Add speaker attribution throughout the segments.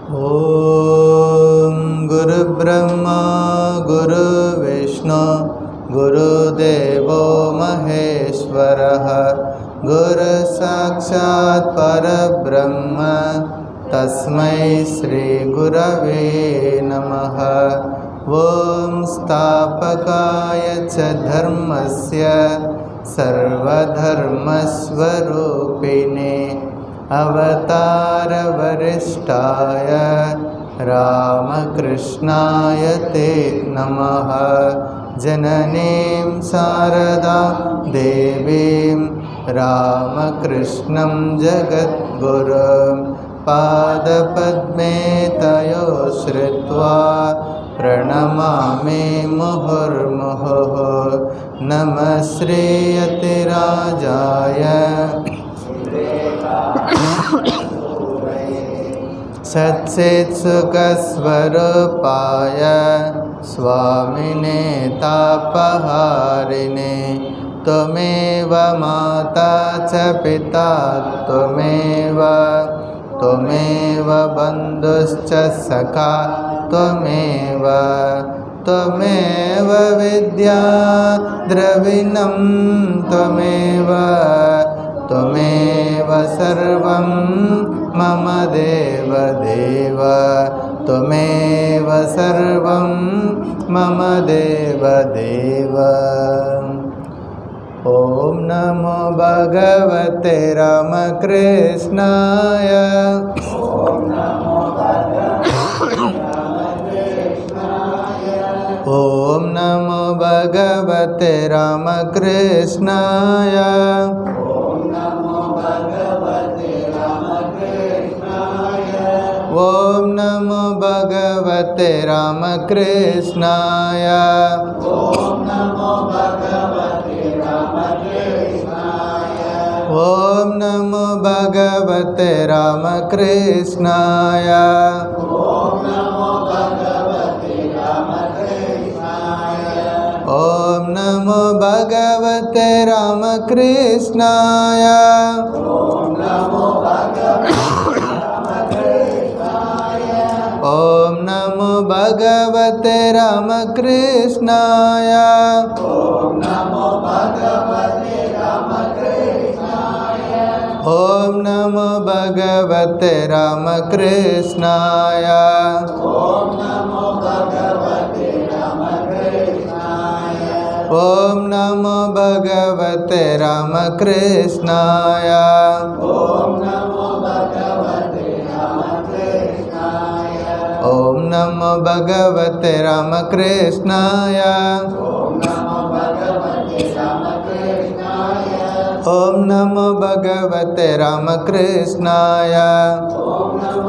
Speaker 1: ॐ गुरुब्रह्मा गुरुविष्णु गुरुदेवो महेश्वरः गुरुसाक्षात् परब्रह्म तस्मै श्रीगुरवे नमः। ॐ स्थापकाय च धर्मस्य सर्वधर्मस्वरूपिणे अवतारवरिष्ठाय रामकृष्णाय ते नमः। जननीं शारदा देवीं रामकृष्णं जगद्गुरुं पादपद्मे तयो श्रुत्वा प्रणमामि मुहुर्मुहुः। नमः श्रीयतिराजाय सच्चित्सुखस्वरूपाय स्वामिने तापहारिणे त्वमेव माता च पिता त्वमेव बन्धुश्च सखा त्वमेव विद्या द्रविणं त्वमेव सर्वं मम देवदेव त्वमेव सर्वं मम देवदेव। ॐ नमो भगवते रामकृष्णाय। ॐ नमो भगवते रामकृष्णाय। ॐ नमो भगवते रामकृष्णाय। ॐ नमो भगवते रामकृष्णाय। ॐ नमो भगवते रामकृष्णाय। ॐ नमो भगवते रामकृष्णाय। ॐ नमो भगवते रामकृष्णाय। ॐ नमो भगवते रामकृष्णाय। ॐ नमो भगवते रामकृष्णाय। ॐ नमो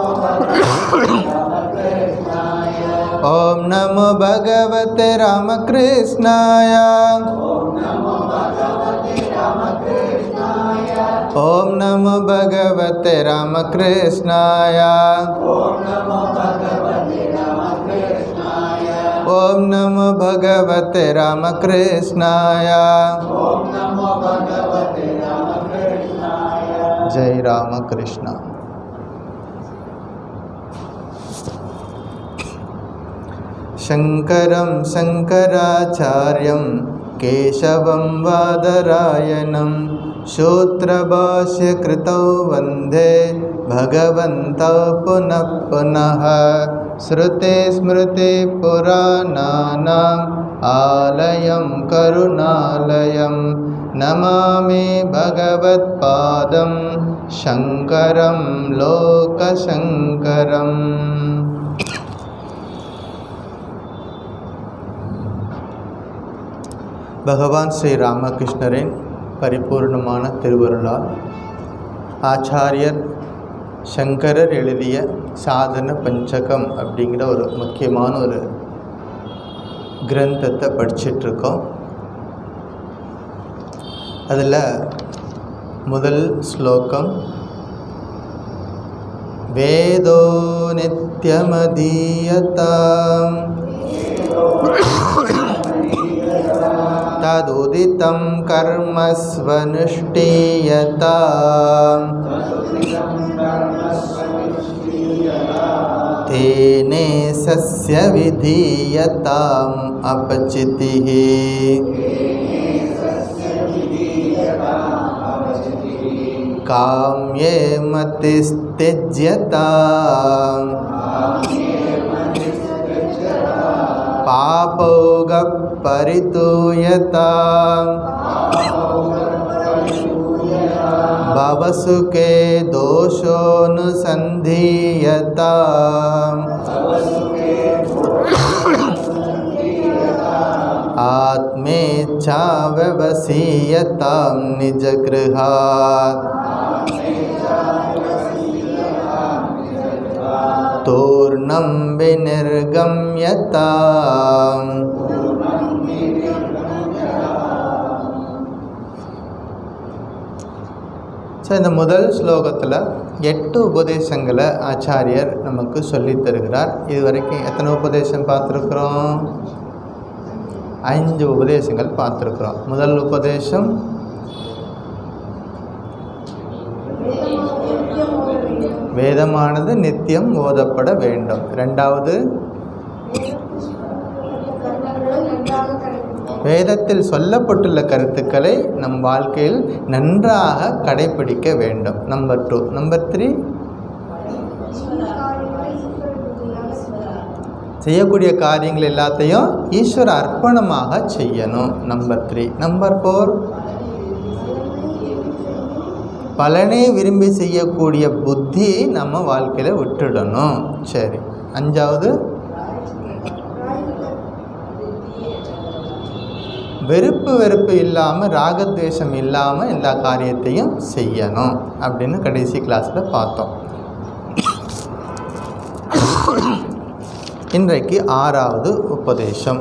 Speaker 1: भगवते रामकृष्णाय। ॐ नमो भगवते रामकृष्णाय। ॐ नमो भगवते रामकृष्णाय। ॐ नमो भगवते रामकृष्णाय। जय रामकृष्ण। शङ्करं शङ्कराचार्यं केशवं बादरायणं सूत्रभाष्यकृतौ वन्दे भगवन्तौ पुनः पुनः। श्रुतिस्मृतिपुराणानाम् आलयं करुणालयं नमामि भगवत्पादं शङ्करं लोकशङ्करम्। பகவான் ஸ்ரீ ராமகிருஷ்ணரின் பரிபூர்ணமான திருவருளால் ஆச்சாரியர் சங்கரர் எழுதிய சாதன பஞ்சகம் அப்படிங்கிற ஒரு முக்கியமான ஒரு கிரந்தத்தை படிச்சிட்ருக்கோம். அதில் முதல் ஸ்லோகம் வேதோ நித்யமதீயதாம் तदुदितं कर्मस्वनुष्ठीयताम् तेने सस्य विधीयताम् अपचितिः काम्ये मतिस्त्यज्यताम् पापौगः परितूयताम् भवसुखे दोषोऽनुसन्धीयताम् आत्मेच्छा व्यवसीयतां निजगृहात् तूर्णं विनिर्गम्यताम्. ஸோ இந்த முதல் ஸ்லோகத்தில் 8 உபதேசங்களை ஆச்சாரியர் நமக்கு சொல்லித் தருகிறார். இது வரைக்கும் எத்தனை உபதேசம் பார்த்துருக்குறோம்? 5 உபதேசங்கள் பார்த்துருக்குறோம். முதல் உபதேசம் வேதமானது நித்தியம் ஓதப்பட வேண்டும். 2வது வேதத்தில் சொல்லப்பட்டுள்ள கருத்துக்களை நம் வாழ்க்கையில் நன்றாக கடைபிடிக்க வேண்டும். நம்பர் 2. நம்பர் 3 செய்யக்கூடிய காரியங்கள் எல்லாத்தையும் ஈஸ்வர அர்ப்பணமாக செய்யணும். நம்பர் 3. நம்பர் 4 பலனை விரும்பி செய்யக்கூடிய புத்தி நம்ம வாழ்க்கையில் விட்டுடணும். சரி. 5வது வெறுப்பு இல்லாமல் ராகத்வேஷம் இல்லாமல் எல்லா காரியத்தையும் செய்யணும் அப்படின்னு கடைசி கிளாஸில் பார்த்தோம். இன்றைக்கு 6வது உபதேசம்.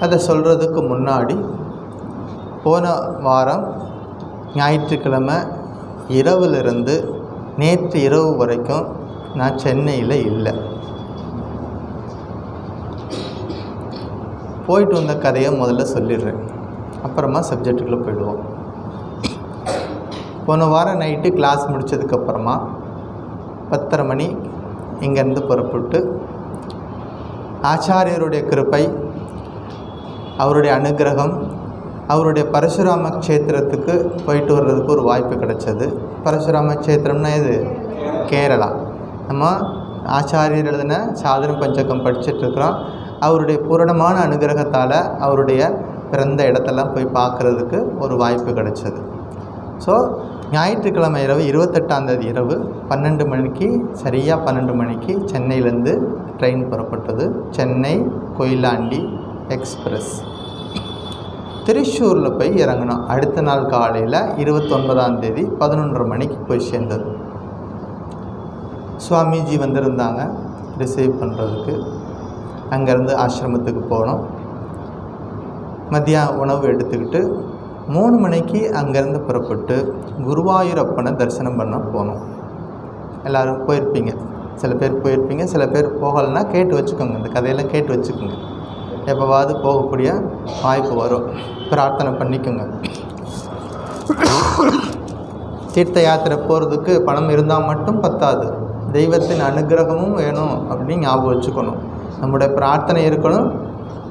Speaker 1: அதை சொல்கிறதுக்கு முன்னாடி போன வாரம் ஞாயிற்றுக்கிழமை இரவிலிருந்து நேற்று இரவு வரைக்கும் நான் சென்னையில் இல்லை. போயிட்டு வந்த கதையை முதல்ல சொல்லிடுறேன், அப்புறமா சப்ஜெக்டுக்குள்ளே போயிடுவோம். போன வாரம் நைட்டு கிளாஸ் முடித்ததுக்கப்புறமா 10:30 மணி இங்கேருந்து புறப்பட்டு ஆச்சாரியருடைய கிருபை, அவருடைய அனுகிரகம், அவருடைய பரசுராம க்ஷேத்திரத்துக்கு போயிட்டு வர்றதுக்கு ஒரு வாய்ப்பு கிடைச்சது. பரசுராம க்ஷேத்திரம்னா இது கேரளா. நம்ம ஆச்சாரியர் எழுதின சாதன பஞ்சகம் படிச்சுட்ருக்குறோம். அவருடைய பூரணமான அனுகிரகத்தால் அவருடைய பிறந்த இடத்தெல்லாம் போய் பார்க்குறதுக்கு ஒரு வாய்ப்பு கிடைச்சது. ஸோ ஞாயிற்றுக்கிழமை இரவு 28ஆம் தேதி இரவு 12 மணிக்கு சரியாக 12 மணிக்கு சென்னையிலேருந்து ட்ரெயின் புறப்பட்டது. சென்னை கொயிலாண்டி எக்ஸ்பிரஸ். திருச்சூரில் போய் இறங்கினோம். அடுத்த நாள் காலையில் 29ஆம் தேதி 11:30 மணிக்கு போய் சேர்ந்தது. சுவாமிஜி வந்திருந்தாங்க ரிசீவ் பண்ணுறதுக்கு. அங்கேருந்து ஆசிரமத்துக்கு போனோம். மதிய உணவு எடுத்துக்கிட்டு 3 மணிக்கு அங்கேருந்து புறப்பட்டு குருவாயூரப்பனை தரிசனம் பண்ண போனோம். எல்லோரும் போயிருப்பீங்க, சில பேர் போயிருப்பீங்க, சில பேர் போகலைன்னா கேட்டு வச்சுக்கோங்க. இந்த கதையெல்லாம் கேட்டு வச்சுக்கோங்க. எப்போவாவது போகக்கூடிய வாய்ப்பு வரும், பிரார்த்தனை பண்ணிக்கோங்க. தீர்த்த யாத்திரை போகிறதுக்கு பணம் இருந்தால் மட்டும் பத்தாது, தெய்வத்தின் அனுகிரகமும் வேணும் அப்படின்னு ஞாபகம் வச்சுக்கணும். நம்முடைய பிரார்த்தனை இருக்கணும்.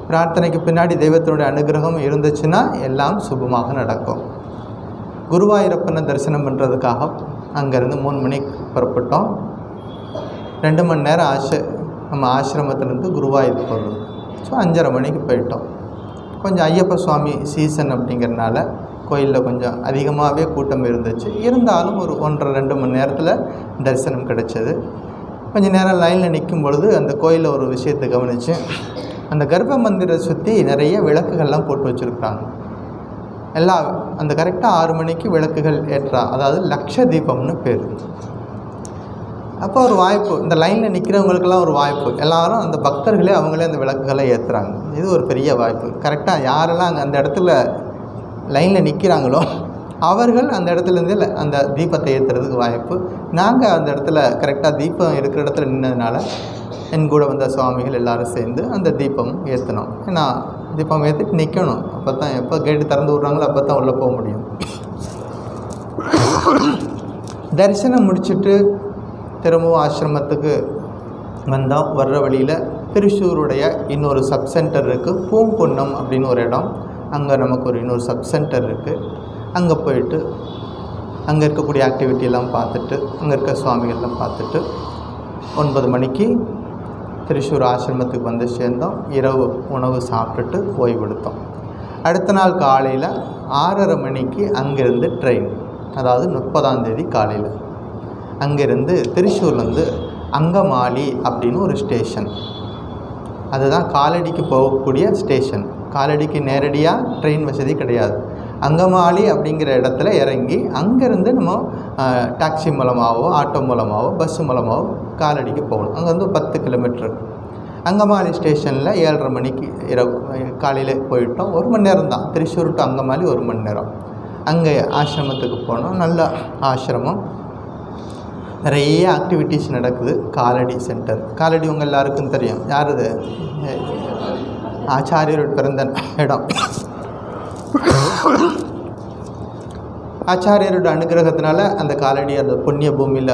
Speaker 1: பிரார்த்தனைக்கு பின்னாடி தெய்வத்தினுடைய அனுகிரகம் இருந்துச்சுன்னா எல்லாம் சுபமாக நடக்கும். குருவாயூரப்பனை தரிசனம் பண்ணுறதுக்காக அங்கேருந்து 3 மணிக்கு புறப்பட்டோம். 2 மணி நேரம் நம்ம ஆசிரமத்திலேருந்து குருவாயூர் போகிறது. ஸோ 5:30 மணிக்கு போயிட்டோம். கொஞ்சம் ஐயப்ப சுவாமி சீசன் அப்படிங்கிறனால கோயிலில் கொஞ்சம் அதிகமாகவே கூட்டம் இருந்துச்சு. இருந்தாலும் ஒரு 1.5-2 மணி நேரத்தில் தரிசனம் கிடைச்சது. கொஞ்சம் நேரம் லைனில் நிற்கும் பொழுது அந்த கோயிலில் ஒரு விஷயத்தை கவனித்து, அந்த கர்ப்ப மந்திரை சுற்றி நிறைய விளக்குகள்லாம் போட்டு வச்சுருக்காங்க. அந்த கரெக்டாக 6 மணிக்கு விளக்குகள் ஏற்றா, அதாவது லக்ஷ தீபம்னு பேர். அப்போ ஒரு வாய்ப்பு, இந்த லைனில் நிற்கிறவங்களுக்கெல்லாம் ஒரு வாய்ப்பு. எல்லாரும் அந்த பக்தர்களே அவங்களே அந்த விளக்குகளை ஏற்றுறாங்க. இது ஒரு பெரிய வாய்ப்பு. கரெக்டாக யாரெல்லாம் அந்த இடத்துல லைனில் நிற்கிறாங்களோ அவர்கள் அந்த இடத்துலேருந்து அந்த தீபத்தை ஏற்றுறதுக்கு வாய்ப்பு. நாங்கள் அந்த இடத்துல கரெக்டாக தீபம் இருக்கிற இடத்துல நின்றதுனால என் கூட வந்த சுவாமிகள் எல்லோரும் சேர்ந்து அந்த தீபம் ஏற்றினோம். ஏன்னா தீபம் ஏற்றிட்டு நிற்கணும். அப்போ தான் எப்போ கேட்டு திறந்து விட்றாங்களோ அப்போ தான் உள்ளே போக முடியும். தரிசனம் முடிச்சுட்டு திரும்பவும் ஆசிரமத்துக்கு வந்தோம். வர்ற வழியில் திருச்சூருடைய இன்னொரு சப் சென்டர் இருக்குது, பூங்குன்னம் அப்படின்னு ஒரு இடம். அங்கே நமக்கு ஒரு இன்னொரு சப் சென்டர் இருக்குது. அங்கே போயிட்டு அங்கே இருக்கக்கூடிய ஆக்டிவிட்டியெல்லாம் பார்த்துட்டு அங்கே இருக்க சுவாமிகள்லாம் பார்த்துட்டு 9 மணிக்கு திருச்சூர் ஆசிரமத்துக்கு வந்து சேர்ந்தோம். இரவு உணவு சாப்பிட்டுட்டு ஓய்வெடுத்தோம். அடுத்த நாள் காலையில் 6:30 மணிக்கு அங்கேருந்து ட்ரெயின், அதாவது 30ஆம் தேதி காலையில் அங்கேருந்து திருச்சூர்லேருந்து அங்கமாலி அப்படின்னு ஒரு ஸ்டேஷன், அதுதான் காலடிக்கு போகக்கூடிய ஸ்டேஷன். காலடிக்கு நேரடியாக ட்ரெயின் வசதி கிடையாது. அங்கமாலி அப்படிங்கிற இடத்துல இறங்கி அங்கேருந்து நம்ம டாக்ஸி மூலமாகவோ ஆட்டோ மூலமாகவோ பஸ்ஸு மூலமாகவோ காலடிக்கு போகணும். அங்கே வந்து 10 கிலோமீட்டர். அங்கமாலி ஸ்டேஷனில் 7:30 மணிக்கு காலையில் போயிட்டோம். 1 மணி நேரம் தான், திருச்சூர் டு அங்கமாலி 1 மணி நேரம். அங்கே ஆசிரமத்துக்கு போனோம். நல்ல ஆசிரமம், நிறைய ஆக்டிவிட்டீஸ் நடக்குது. காலடி சென்டர், காலடி உங்கள் எல்லாருக்கும் தெரியும். யார் இது? ஆச்சாரியரோட பிறந்த இடம். ஆச்சாரியரோட அனுகிரகத்தினால அந்த காலடி அந்த புண்ணிய பூமியில்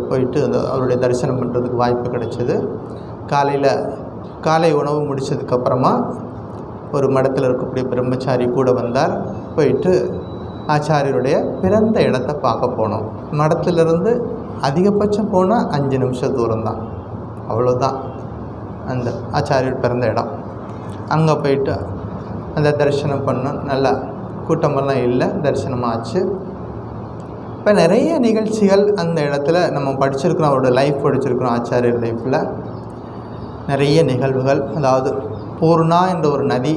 Speaker 1: போயிட்டு அவருடைய தரிசனம் பண்ணுறதுக்கு வாய்ப்பு கிடைச்சிது. காலை உணவு முடித்ததுக்கப்புறமா ஒரு மடத்தில் இருக்கக்கூடிய பிரம்மச்சாரி கூட வந்தார். போயிட்டு ஆச்சாரியருடைய பிறந்த இடத்த பார்க்க போனோம். மடத்திலிருந்து அதிகபட்சம் போனால் 5 நிமிஷம் தூரம்தான், அவ்வளோதான் அந்த ஆச்சாரியர் பிறந்த இடம். அங்கே போயிட்டு அந்த தரிசனம் பண்ணோம். நல்லா கூட்டமெல்லாம் இல்லை, தரிசனமாச்சு. இப்போ நிறைய நிகழ்ச்சிகள் அந்த இடத்துல நம்ம படிச்சிருக்கிறோம், அவரோட லைஃப் படிச்சிருக்கிறோம். ஆச்சாரியர் லைஃப்பில் நிறைய நிகழ்வுகள். அதாவது பூர்ணா என்ற ஒரு நதி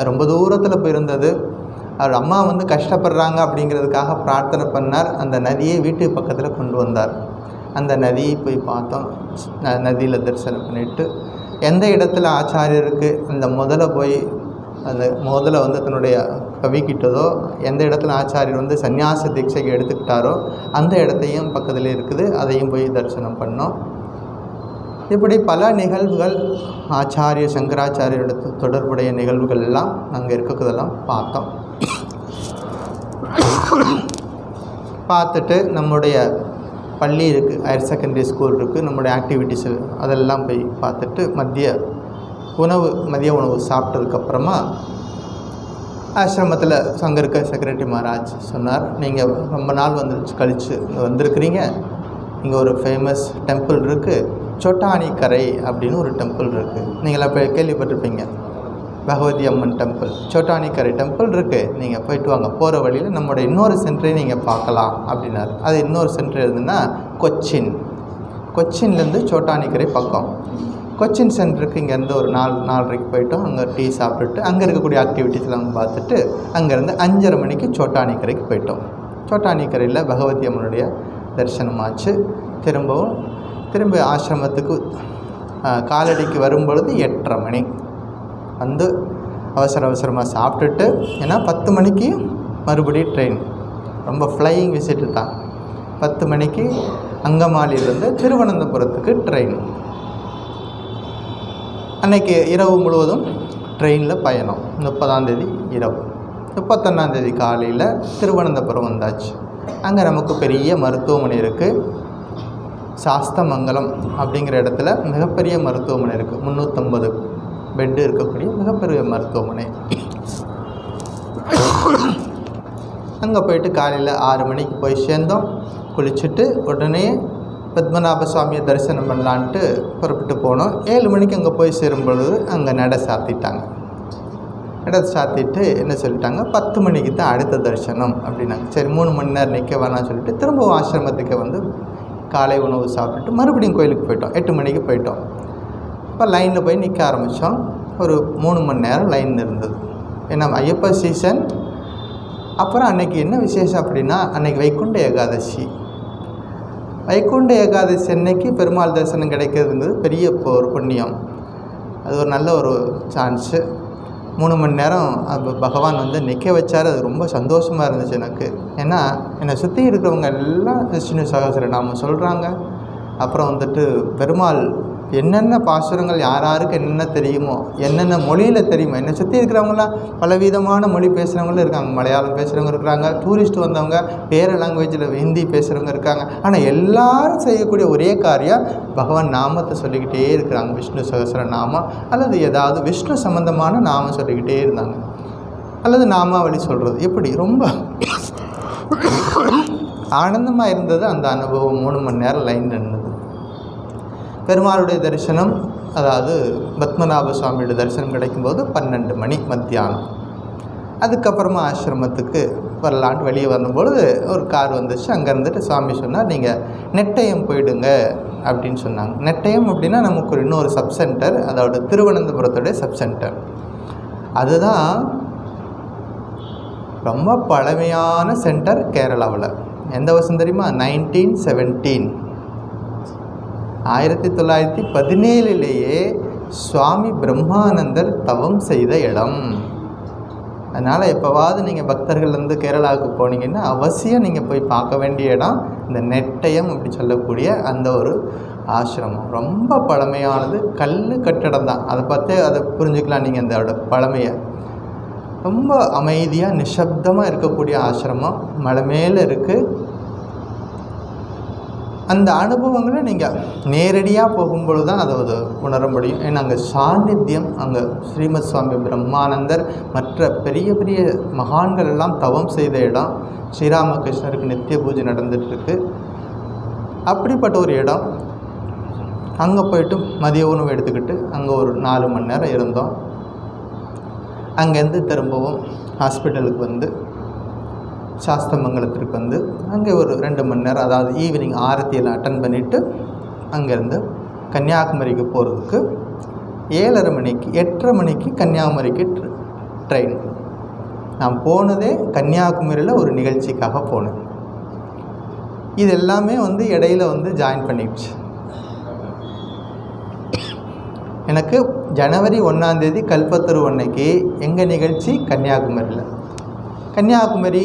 Speaker 1: ரொம்ப தூரத்தில் போயிருந்தது. அவர் அம்மா வந்து கஷ்டப்படுறாங்க அப்படிங்கிறதுக்காக பிரார்த்தனை பண்ணார். அந்த நதியை வீட்டு பக்கத்தில் கொண்டு வந்தார். அந்த நதியை போய் பார்த்தோம். நதியில் தரிசனம் பண்ணிவிட்டு எந்த இடத்துல ஆச்சாரியருக்கு அந்த முதல்ல வந்து தன்னுடைய கவிக்கிட்டதோ, எந்த இடத்துல ஆச்சாரியர் வந்து சந்நியாச தீட்சைக்கு எடுத்துக்கிட்டாரோ அந்த இடத்தையும் பக்கத்தில் இருக்குது, அதையும் போய் தரிசனம் பண்ணோம். இப்படி பல நிகழ்வுகள், ஆச்சாரிய சங்கராச்சாரியோட தொடர்புடைய நிகழ்வுகள் எல்லாம் அங்கே இருக்கிறதெல்லாம் பார்த்தோம். பார்த்துட்டு நம்முடைய பள்ளி இருக்குது, ஹையர் செகண்டரி ஸ்கூல் இருக்குது, நம்முடைய ஆக்டிவிட்டீஸு அதெல்லாம் போய் பார்த்துட்டு மதிய உணவு சாப்பிட்டதுக்கப்புறமா ஆசிரமத்தில் அங்கே இருக்க செக்ரட்டரி மகாராஜ் சொன்னார், நீங்கள் ரொம்ப நாள் கழித்து வந்திருக்கிறீங்க, இங்கே ஒரு ஃபேமஸ் டெம்பிள் இருக்குது, சோட்டானி கரை அப்படின்னு ஒரு டெம்பிள் இருக்குது. நீங்களாம் இப்போ கேள்விப்பட்டிருப்பீங்க, பகவதி அம்மன் டெம்பிள். சோட்டானி கரை டெம்பிள் இருக்குது, நீங்கள் போயிட்டு வாங்க. போகிற வழியில் நம்மளோட இன்னொரு சென்டரையும் நீங்கள் பார்க்கலாம் அப்படின்னாரு. அது இன்னொரு சென்டர் எதுன்னா கொச்சின்லேருந்து சோட்டானி கரை பக்கம். கொச்சின் சென்டருக்கு இங்கேருந்து ஒரு 4:30க்கு போயிட்டோம். அங்கே டீ சாப்பிட்டுட்டு அங்கே இருக்கக்கூடிய ஆக்டிவிட்டீஸ்லாம் பார்த்துட்டு அங்கேருந்து 5:30 மணிக்கு சோட்டானி கரைக்கு போயிட்டோம். சோட்டானி கரையில் பகவதி அம்மனுடைய தரிசனமாச்சு. திரும்ப ஆசிரமத்துக்கு காலடிக்கு வரும்பொழுது 8:30 மணி வந்து அவசரமாக சாப்பிட்டுட்டு, ஏன்னா 10 மணிக்கு மறுபடியும் ட்ரெயின், ரொம்ப ஃப்ளையிங் விசிட்டு தான். 10 மணிக்கு அங்கமாலியிலேருந்து திருவனந்தபுரத்துக்கு ட்ரெயின். அன்றைக்கி இரவு முழுவதும் ட்ரெயினில் பயணம். 30ஆம் தேதி இரவு, 31ஆம் தேதி காலையில் திருவனந்தபுரம் வந்தாச்சு. அங்கே நமக்கு பெரிய மருத்துவமனை இருக்குது. சாஸ்தமங்கலம் அப்படிங்கிற இடத்துல மிகப்பெரிய மருத்துவமனை இருக்குது. 350 பெட்டு இருக்கக்கூடிய மிகப்பெரிய மருத்துவமனை. அங்கே போயிட்டு காலையில் 6 மணிக்கு போய் சேர்ந்தோம். குளிச்சுட்டு உடனே பத்மநாப சுவாமியை தரிசனம் பண்ணலான்ட்டு புறப்பட்டு போனோம். 7 மணிக்கு அங்கே போய் சேரும்பொழுது அங்கே நடை சாத்திட்டாங்க. நடை சாத்திட்டு என்ன சொல்லிட்டாங்க, 10 மணிக்கு தான் அடுத்த தரிசனம் அப்படின்னாங்க. சரி, 3 மணி நேரம் நிற்க வேணாம்னு சொல்லிட்டு திரும்ப ஆசிரமத்துக்கு வந்து காலை உணவு சாப்பிட்டுட்டு மறுபடியும் கோயிலுக்கு போயிட்டோம். 8 மணிக்கு போயிட்டோம். இப்போ லைனில் போய் நிற்க ஆரம்பித்தோம். ஒரு 3 மணி நேரம் லைன் இருந்தது. ஏன்னா ஐயப்ப சீசன். அப்புறம் அன்றைக்கி என்ன விசேஷம் அப்படின்னா, அன்றைக்கி வைகுண்ட ஏகாதசி. வைகுண்ட ஏகாதசி அன்னைக்கு பெருமாள் தரிசனம் கிடைக்கிறதுங்கிறது பெரிய ஒரு புண்ணியம். அது ஒரு நல்ல ஒரு சான்ஸு. 3 மணி நேரம் பகவான் வந்து நிற்க வச்சார். அது ரொம்ப சந்தோஷமாக இருந்துச்சு எனக்கு. ஏன்னா என்னை சுற்றி இருக்கிறவங்க எல்லாம் விஷ்ணு சகஸ்ரநாமம் சொல்கிறாங்க. அப்புறம் வந்துட்டு பெருமாள் என்னென்ன பாசுரங்கள் யாருக்கு என்னென்ன தெரியுமோ, என்னென்ன மொழியில் தெரியுமோ. என்னை சுற்றி இருக்கிறவங்களாம் பலவிதமான மொழி பேசுகிறவங்களும் இருக்காங்க. மலையாளம் பேசுகிறவங்க இருக்கிறாங்க, டூரிஸ்ட் வந்தவங்க வேறு லாங்குவேஜில் ஹிந்தி பேசுகிறவங்க இருக்காங்க. ஆனால் எல்லாரும் செய்யக்கூடிய ஒரே காரியம் பகவான் நாமத்தை சொல்லிக்கிட்டே இருக்கிறாங்க. விஷ்ணு சகஸ்ர நாமம் அல்லது ஏதாவது விஷ்ணு சம்பந்தமான நாமம் சொல்லிக்கிட்டே இருந்தாங்க, அல்லது நாமாவளி சொல்கிறது. எப்படி ரொம்ப ஆனந்தமாக இருந்தது அந்த அனுபவம். 3 மணி நேரம் லைன் நின்றது. பெருமாளுடைய தரிசனம், அதாவது பத்மநாப சுவாமியோட தரிசனம் கிடைக்கும்போது 12 மணி மத்தியானம். அதுக்கப்புறமா ஆசிரமத்துக்கு வரலான்ட்டு வெளியே வரும்பொழுது ஒரு கார் வந்துச்சு. அங்கே இருந்துட்டு சுவாமி சொன்னார், நீங்கள் நெட்டயம் போயிடுங்க அப்படின்னு சொன்னாங்க. நெட்டயம் அப்படின்னா நமக்கு ஒரு இன்னொரு சப் சென்டர், அதோட திருவனந்தபுரத்துடைய சப் சென்டர். அதுதான் ரொம்ப பழமையான சென்டர் கேரளாவில். எந்த வருஷம் தெரியுமா? 1917. 1917 சுவாமி பிரம்மானந்தர் தவம் செய்த இடம். அதனால் எப்போவாவது நீங்கள் பக்தர்கள்லேருந்து கேரளாவுக்கு போனீங்கன்னா அவசியம் நீங்கள் போய் பார்க்க வேண்டிய இடம் இந்த நெட்டயம் அப்படி சொல்லக்கூடிய அந்த ஒரு ஆசிரமம். ரொம்ப பழமையானது, கல் கட்டடம் தான். அதை புரிஞ்சுக்கலாம் நீங்கள் அந்த பழமையை. ரொம்ப அமைதியாக நிசப்தமாக இருக்கக்கூடிய ஆசிரமம், மலை மேலே இருக்குது. அந்த அனுபவங்களை நீங்கள் நேரடியாக போகும்பொழுது தான் அதை உணர முடியும். ஏன்னா அங்கே சாநித்தியம், அங்கே ஸ்ரீமத் சுவாமி பிரம்மானந்தர் மற்ற பெரிய பெரிய மகான்கள் எல்லாம் தவம் செய்த இடம். ஸ்ரீராமகிருஷ்ணருக்கு நித்திய பூஜை நடந்துகிட்ருக்கு. அப்படிப்பட்ட ஒரு இடம். அங்கே போய்ட்டு மதிய உணவு எடுத்துக்கிட்டு அங்கே ஒரு 4 மணி நேரம் இருந்தோம். அங்கேருந்து திரும்பவும் ஹாஸ்பிட்டலுக்கு வந்து சாஸ்தமங்கலத்திற்கு வந்து அங்கே ஒரு 2 மணி நேரம், அதாவது ஈவினிங் ஆரத்தியெல்லாம் அட்டன் பண்ணிவிட்டு அங்கேருந்து கன்னியாகுமரிக்கு போகிறதுக்கு 7:30 மணிக்கு 8:30 மணிக்கு கன்னியாகுமரிக்கு ட்ரெயின். நான் போனதே கன்னியாகுமரியில் ஒரு நிகழ்ச்சிக்காக போனேன். இது எல்லாமே இடையில ஜாயின் பண்ணிடுச்சு. எனக்கு ஜனவரி 1ஆம் தேதி கல்பத்தரு அன்னைக்கு எங்கள் நிகழ்ச்சி கன்னியாகுமரியில். கன்னியாகுமரி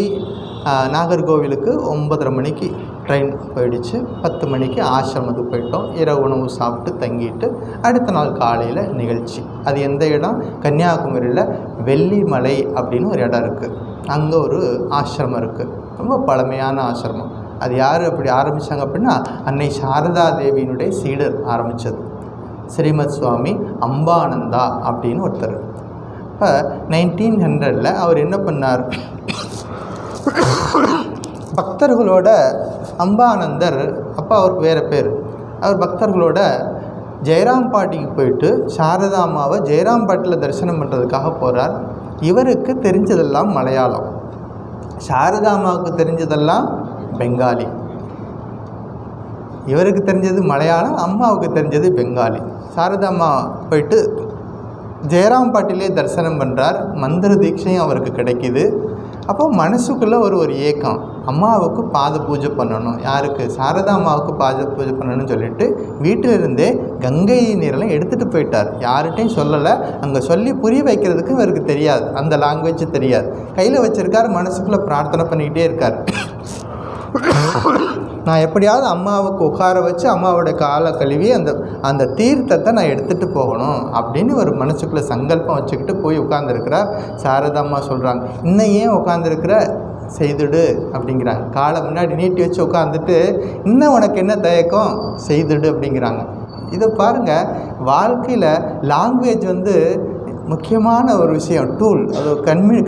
Speaker 1: நாகர்கோவிலுக்கு 9:30 மணிக்கு ட்ரெயின் போயிடுச்சு. 10 மணிக்கு ஆசிரமத்துக்கு போயிட்டோம். இரவு உணவு சாப்பிட்டு தங்கிட்டு அடுத்த நாள் காலையில் நிகழ்ச்சி. அது எந்த இடம்? கன்னியாகுமரியில் வெள்ளிமலை அப்படின்னு ஒரு இடம் இருக்குது. அங்கே ஒரு ஆசிரமம் இருக்குது, ரொம்ப பழமையான ஆசிரமம். அது யார் அப்படி ஆரம்பித்தாங்க அப்படின்னா, அன்னை சாரதா தேவியினுடைய சீடர் ஆரம்பித்தது. ஸ்ரீமத் சுவாமி அம்பானந்தா அப்படின்னு ஒருத்தர். இப்போ 1900 அவர் என்ன பண்ணார், பக்தர்களோட அம்பானந்தர், அப்போ அவருக்கு வேறு பேர், அவர் பக்தர்களோட ஜெயராம்பாட்டிக்கு போயிட்டு சாரதா அம்மாவை ஜெயராம்பாட்டில் தரிசனம் பண்ணுறதுக்காக போகிறார். இவருக்கு தெரிஞ்சதெல்லாம் மலையாளம், சாரதா அம்மாவுக்கு தெரிஞ்சதெல்லாம் பெங்காலி. இவருக்கு தெரிஞ்சது மலையாளம், அம்மாவுக்கு தெரிஞ்சது பெங்காலி. சாரதாம்மா போயிட்டு ஜெயராம்பாட்டிலே தரிசனம் பண்ணுறார். மந்திர தீட்சையும் அவருக்கு கிடைக்கிது. அப்போ மனசுக்குள்ளே ஒரு ஏக்கம், அம்மாவுக்கு பாத பூஜை பண்ணணும். யாருக்கு? சாரதா அம்மாவுக்கு பாத பூஜை பண்ணணும்னு சொல்லிட்டு வீட்டிலிருந்தே கங்கை நீரெல்லாம் எடுத்துகிட்டு போயிட்டார். யார்கிட்டையும் சொல்லலை. அங்கே சொல்லி புரிய வைக்கிறதுக்கு இவருக்கு தெரியாது, அந்த லாங்குவேஜ் தெரியாது. கையில் வச்சுருக்கார், மனசுக்குள்ளே பிரார்த்தனை பண்ணிக்கிட்டே இருக்கார். நான் எப்படியாவது அம்மாவுக்கு உட்கார வச்சு அம்மாவோட காலை கழுவி அந்த தீர்த்தத்தை நான் எடுத்துகிட்டு போகணும் அப்படின்னு ஒரு மனசுக்குள்ளே சங்கல்பம் வச்சுக்கிட்டு போய் உட்காந்துருக்கிறார். சாரதா அம்மா சொல்கிறாங்க, இன்னும் ஏன் உட்காந்துருக்கிற, செய்துடு அப்படிங்கிறாங்க. காலை முன்னாடி நீட்டி வச்சு உட்காந்துட்டு, இன்னும் உனக்கு என்ன தயக்கம், செய்துடு அப்படிங்கிறாங்க. இதை பாருங்கள், வாழ்க்கையில் லாங்குவேஜ் முக்கியமான ஒரு விஷயம், டூல், அது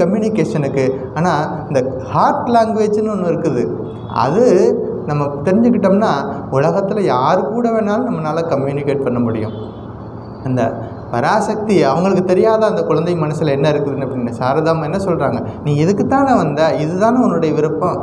Speaker 1: கம்யூனிகேஷனுக்கு. ஆனால் இந்த ஹார்ட் லாங்குவேஜ்னு ஒன்று இருக்குது. அது நம்ம தெரிஞ்சுக்கிட்டோம்னா உலகத்தில் யார் கூட வேணாலும் நம்மளால் கம்யூனிகேட் பண்ண முடியும். அந்த பராசக்தி அவங்களுக்கு தெரியாத அந்த குழந்தை மனசில் என்ன இருக்குதுன்னு அப்படின்னு சாரதாம்மா என்ன சொல்கிறாங்க, நீ எதுக்கு தானே வந்த, இதுதானே உன்னுடைய விருப்பம்,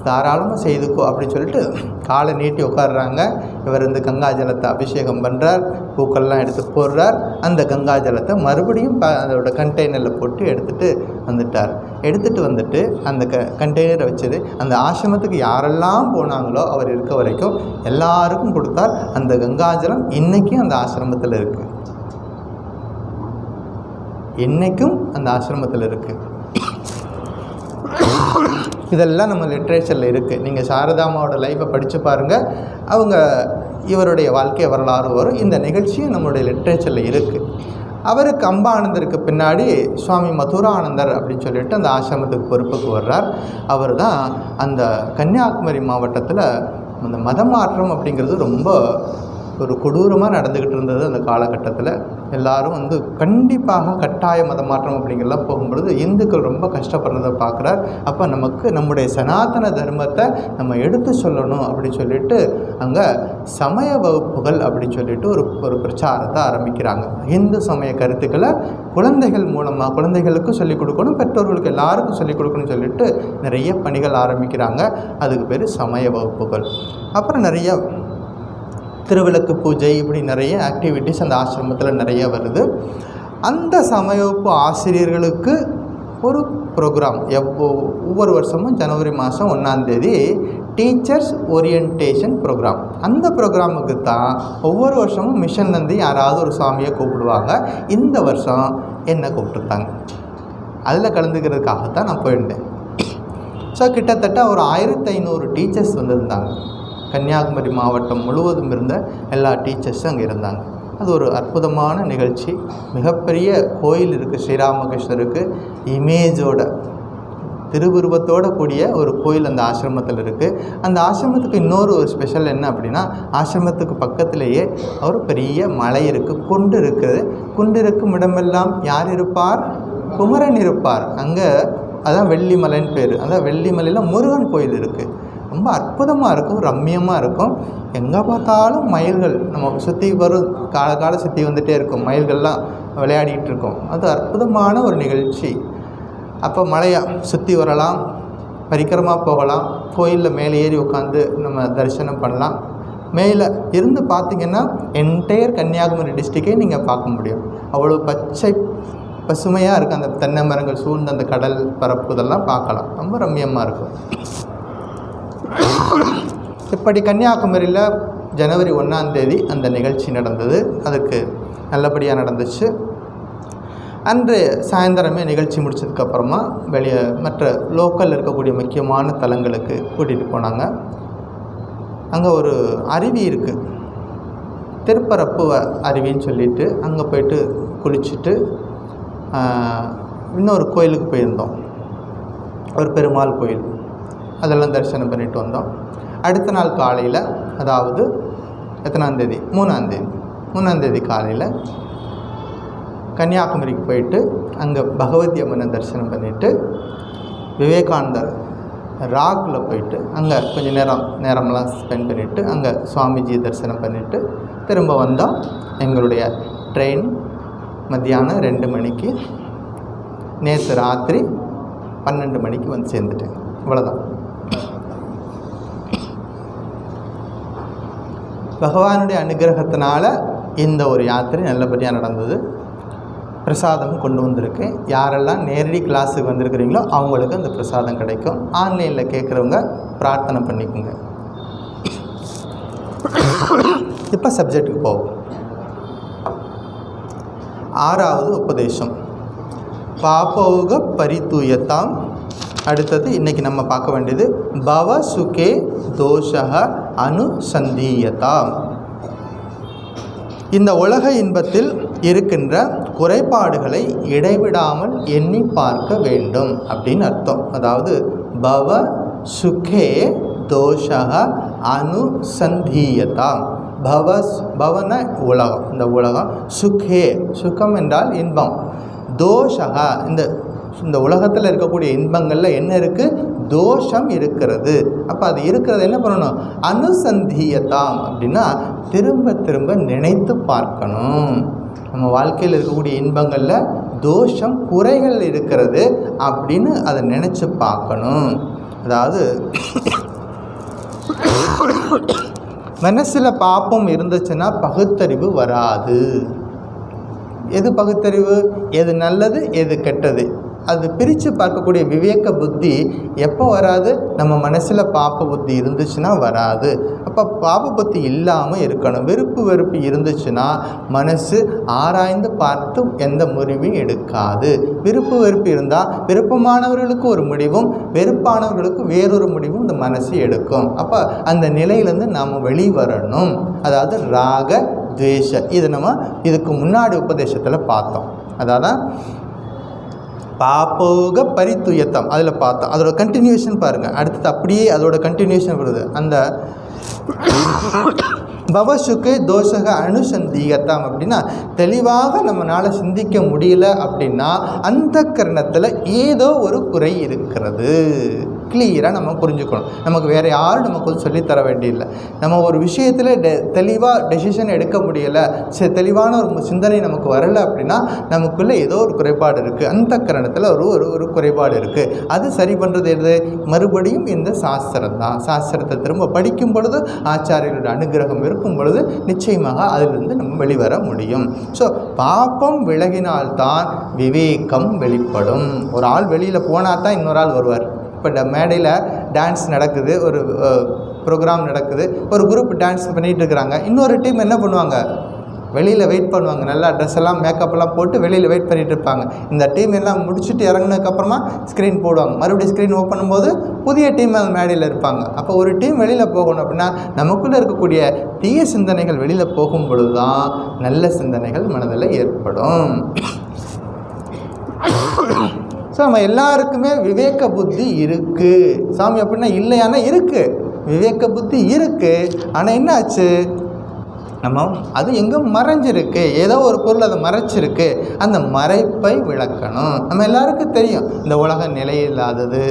Speaker 1: தாராளமாக செய்துக்கோ அப்படின்னு சொல்லிட்டு காலை நீட்டி உட்காடுறாங்க. இவர் கங்கா ஜலத்தை அபிஷேகம் பண்ணுறார், பூக்கள்லாம் எடுத்து போடுறார். அந்த கங்கா ஜலத்தை மறுபடியும் அதோட கண்டெய்னரில் போட்டு எடுத்துகிட்டு வந்துட்டார். எடுத்துகிட்டு வந்துட்டு அந்த கண்டெய்னரை வச்சது அந்த ஆசிரமத்துக்கு யாரெல்லாம் போனாங்களோ அவர் இருக்க வரைக்கும் எல்லாருக்கும் கொடுத்தார். அந்த கங்காஜலம் இன்றைக்கும் அந்த ஆசிரமத்தில் இருக்குது, இன்றைக்கும் அந்த ஆசிரமத்தில் இருக்குது. இதெல்லாம் நம்ம லிட்ரேச்சரில் இருக்குது. நீங்கள் சாரதாமாவோட லைஃப்பை படித்து பாருங்கள். அவங்க இவருடைய வாழ்க்கை வரலாறு வரும். இந்த நிகழ்ச்சியும் நம்மளுடைய லிட்ரேச்சரில் இருக்குது. அவருக்கு அம்பானந்தருக்கு பின்னாடி சுவாமி மதுரானந்தர் அப்படின்னு சொல்லிட்டு அந்த ஆசிரமத்துக்கு பொறுப்புக்கு வர்றார். அவர் தான் அந்த கன்னியாகுமரி மாவட்டத்தில் அந்த மதமாற்றம் அப்படிங்கிறது ரொம்ப ஒரு கொடூரமாக நடந்துக்கிட்டு இருந்தது. அந்த காலகட்டத்தில் எல்லாரும் கண்டிப்பாக கட்டாய மதமாற்றம் அப்படிங்கிறலாம் போகும்பொழுது இந்துக்கள் ரொம்ப கஷ்டப்படுறதை பார்க்குறார். அப்போ நமக்கு நம்முடைய சனாதன தர்மத்தை நம்ம எடுத்து சொல்லணும் அப்படின்னு சொல்லிட்டு அங்கே சமய வகுப்புகள் அப்படின்னு சொல்லிட்டு ஒரு பிரச்சாரத்தை ஆரம்பிக்கிறாங்க. இந்து சமய கருத்துக்களை குழந்தைகள் மூலமாக குழந்தைகளுக்கும் சொல்லிக் கொடுக்கணும், பெற்றோர்களுக்கு எல்லாருக்கும் சொல்லிக் கொடுக்கணும்னு சொல்லிட்டு நிறைய பணிகள் ஆரம்பிக்கிறாங்க. அதுக்கு பேர் சமய வகுப்புகள். அப்புறம் நிறைய திருவிளக்கு பூஜை, இப்படி நிறைய ஆக்டிவிட்டீஸ் அந்த ஆசிரமத்தில் நிறைய வருது. அந்த சமயப்பு ஆசிரியர்களுக்கு ஒரு ப்ரோக்ராம் ஒவ்வொரு வருஷமும் ஜனவரி மாதம் 1 டீச்சர்ஸ் ஓரியன்டேஷன் ப்ரோக்ராம். அந்த ப்ரோக்ராமுக்கு தான் ஒவ்வொரு வருஷமும் மிஷன்லேருந்து யாராவது ஒரு சாமியை கூப்பிடுவாங்க. இந்த வருஷம் என்னை கூப்பிட்டுருந்தாங்க. அதில் கலந்துக்கிறதுக்காகத்தான் நான் போயிருந்தேன். ஸோ கிட்டத்தட்ட ஒரு 1500 டீச்சர்ஸ் வந்திருந்தாங்க. கன்னியாகுமரி மாவட்டம் முழுவதும் இருந்த எல்லா டீச்சர்ஸும் அங்கே இருந்தாங்க. அது ஒரு அற்புதமான நிகழ்ச்சி. மிகப்பெரிய கோயில் இருக்குது, ஸ்ரீராமகிருஷ்ணருக்கு இமேஜோட திருவுருவத்தோடு கூடிய ஒரு கோயில் அந்த ஆசிரமத்தில் இருக்குது. அந்த ஆசிரமத்துக்கு இன்னொரு ஒரு ஸ்பெஷல் என்ன அப்படின்னா, ஆசிரமத்துக்கு பக்கத்திலேயே ஒரு பெரிய மலை இருக்குது, குண்டு இருக்குது. குண்டு இருக்கும் இடமெல்லாம் யார் இருப்பார்? குமரன் இருப்பார். அங்கே அதான் வெள்ளிமலைன்னு பேர். அந்த வெள்ளிமலையில் முருகன் கோயில் இருக்குது. ரொம்ப அற்புதமாக இருக்கும், ரம்மியமாக இருக்கும். எங்கே பார்த்தாலும் மயில்கள் நம்ம சுற்றி வரும், கால சுற்றி வந்துகிட்டே இருக்கும். மயில்கள்லாம் விளையாடிட்டு இருக்கும். அது அற்புதமான ஒரு நிகழ்ச்சி. அப்போ மலையை சுற்றி வரலாம், பரிக்கிரமாக போகலாம், கோயிலில் மேலே ஏறி உட்காந்து நம்ம தரிசனம் பண்ணலாம். மேலே இருந்து பார்த்திங்கன்னா என்டையர் கன்னியாகுமரி டிஸ்ட்ரிக்டே நீங்கள் பார்க்க முடியும். அவ்வளோ பசுமையாக இருக்குது. அந்த தென்னை மரங்கள் சூழ்ந்த அந்த கடல் பரப்பு இதெல்லாம் பார்க்கலாம். ரொம்ப ரம்மியமாக இருக்கும். இப்படி கன்னியாகுமரியில் ஜனவரி 1 அந்த நிகழ்ச்சி நடந்தது. அதுக்கு நல்லபடியாக நடந்துச்சு. அன்று சாயந்தரமே நிகழ்ச்சி முடித்ததுக்கப்புறமா வெளியே மற்ற லோக்கலில் இருக்கக்கூடிய முக்கியமான தலங்களுக்கு கூட்டிகிட்டு போனாங்க. அங்கே ஒரு அருவி இருக்குது, திருப்பரப்பு அருவின்னு சொல்லிட்டு அங்கே போயிட்டு குளிச்சுட்டு இன்னொரு கோயிலுக்கு போயிருந்தோம். ஒரு பெருமாள் கோயில், அதெல்லாம் தரிசனம் பண்ணிட்டு வந்தோம். அடுத்த நாள் காலையில், அதாவது எத்தனாம் தேதி? 3ஆம் தேதி காலையில் கன்னியாகுமரிக்கு போயிட்டு அங்கே பகவதி அம்மனை தரிசனம் பண்ணிவிட்டு விவேகானந்தர் ராக்கில் போயிட்டு அங்கே கொஞ்சம் நேரமெல்லாம் ஸ்பெண்ட் பண்ணிவிட்டு அங்கே சுவாமிஜி தரிசனம் பண்ணிவிட்டு திரும்ப வந்தோம். எங்களுடைய ட்ரெயின் மத்தியானம் 2 மணிக்கு, நேற்று ராத்திரி 12 மணிக்கு வந்து சேர்ந்துட்டேன். இவ்வளோதான். பகவானுடைய அனுகிரகத்தினால இந்த ஒரு யாத்திரை நல்லபடியாக நடந்தது. பிரசாதம் கொண்டு வந்திருக்கேன். யாரெல்லாம் நேரடி கிளாஸுக்கு வந்திருக்கிறீங்களோ அவங்களுக்கு அந்த பிரசாதம் கிடைக்கும். ஆன்லைனில் கேட்குறவங்க பிரார்த்தனை பண்ணிக்கோங்க. இப்போ சப்ஜெக்டுக்கு போவோம். 6வது உபதேசம், பாபௌக பரிதூயத்தாம். அடுத்தது இன்றைக்கி நம்ம பார்க்க வேண்டியது பவ சுகே தோஷக அனுசந்தீயதாம். இந்த உலக இன்பத்தில் இருக்கின்ற குறைபாடுகளை இடைவிடாமல் எண்ணி பார்க்க வேண்டும் அப்படின்னு அர்த்தம். அதாவது பவ சுகே தோஷக அனுசந்தீயதாம். பவன உலகம், இந்த உலகம். சுகே, சுகம் என்றால் இன்பம். தோஷக, இந்த உலகத்தில் இருக்கக்கூடிய இன்பங்களில் என்ன இருக்குது? தோஷம் இருக்கிறது. அப்போ அது இருக்கிறது என்ன பண்ணணும்? அனுசந்தீயதாம் அப்படின்னா திரும்ப திரும்ப நினைத்து பார்க்கணும். நம்ம வாழ்க்கையில் இருக்கக்கூடிய இன்பங்களில் தோஷம், குறைகள் இருக்கிறது அப்படின்னு அதை நினச்சி பார்க்கணும். அதாவது மனசில் பாப்பம் இருந்துச்சுன்னா பகுத்தறிவு வராது. எது பகுத்தறிவு? எது நல்லது, எது கெட்டது, அது பிரித்து பார்க்கக்கூடிய விவேக புத்தி எப்போ வராது? நம்ம மனசில் பாப்ப புத்தி இருந்துச்சுன்னா வராது. அப்போ பாப்ப புத்தி இல்லாமல் இருக்கணும். விருப்பு வெறுப்பு இருந்துச்சுன்னா மனசு ஆராய்ந்து பார்த்து எந்த முடிவும் எடுக்காது. விருப்பு வெறுப்பு இருந்தால் விருப்பமானவர்களுக்கு ஒரு முடிவும் வெறுப்பானவர்களுக்கு வேறொரு முடிவும் இந்த மனசு எடுக்கும். அப்போ அந்த நிலையிலேருந்து நாம் வெளிவரணும். அதாவது ராக துவேஷ. இது நம்ம இதுக்கு முன்னாடி உபதேசத்தில் பார்த்தோம். அதாவது பாப்போக பரித்துயத்தம் அதில் பார்த்தோம். அதோட கண்டினியூஷன் பாருங்கள். அடுத்தது அப்படியே அதோட கண்டினியூஷன் வருது. அந்த பவசுக்கு தோஷக அனுசந்தீகத்தம் அப்படின்னா தெளிவாக நம்மளால் சிந்திக்க முடியல அப்படின்னா அந்த கரணத்தில் ஏதோ ஒரு குறை இருக்கிறது. கிளியராக நம்ம புரிஞ்சுக்கணும். நமக்கு வேறு யாரும் நமக்கு வந்து சொல்லித்தர வேண்டியில்லை. நம்ம ஒரு விஷயத்தில் தெளிவாக டெசிஷன் எடுக்க முடியலை, தெளிவான ஒரு சிந்தனை நமக்கு வரலை அப்படின்னா நமக்குள்ளே ஏதோ ஒரு குறைபாடு இருக்குது. அந்த கரணத்தில் ஒரு குறைபாடு இருக்குது. அது சரி பண்ணுறது எது? மறுபடியும் இந்த சாஸ்திரம் தான். சாஸ்திரத்தை திரும்ப படிக்கும் பொழுது ஆச்சாரியர்களோட அனுகிரகம் இருக்கும் பொழுது நிச்சயமாக அதிலிருந்து நம்ம வெளிவர முடியும். ஸோ பாப்பம் விலகினால்தான் விவேகம் வெளிப்படும். ஒரு ஆள் வெளியில் போனால் தான் இன்னொரு ஆள் வருவார். இப்போ மேடையில் டான்ஸ் நடக்குது, ஒரு ப்ரோக்ராம் நடக்குது, ஒரு குரூப் டான்ஸ் பண்ணிகிட்டு இருக்கிறாங்க. இன்னொரு டீம் என்ன பண்ணுவாங்க? வெளியில் வெயிட் பண்ணுவாங்க. நல்லா ட்ரெஸ் எல்லாம் மேக்கப்லாம் போட்டு வெளியில் வெயிட் பண்ணிகிட்டு இருப்பாங்க. இந்த டீம் எல்லாம் முடிச்சுட்டு இறங்கினதுக்கப்புறமா ஸ்க்ரீன் போடுவாங்க. மறுபடியும் ஸ்க்ரீன் ஓப்பன் பண்ணும்போது புதிய டீம் அந்த மேடையில் இருப்பாங்க. அப்போ ஒரு டீம் வெளியில் போகணும் அப்படின்னா நமக்குள்ளே இருக்கக்கூடிய தீய சிந்தனைகள் வெளியில் போகும் பொழுது தான் நல்ல சிந்தனைகள் மனதில் ஏற்படும். ஸோ நம்ம எல்லாருக்குமே விவேக புத்தி இருக்குது. சாமி அப்படின்னா இல்லையானா இருக்குது, விவேக புத்தி இருக்குது. ஆனால் என்ன ஆச்சு? நம்ம அது எங்கே மறைஞ்சிருக்கு, ஏதோ ஒரு பொருள் அதை மறைச்சிருக்கு. அந்த மறைப்பை விளக்கணும். நம்ம எல்லாருக்கும் தெரியும் இந்த உலக நிலையில்லாதது.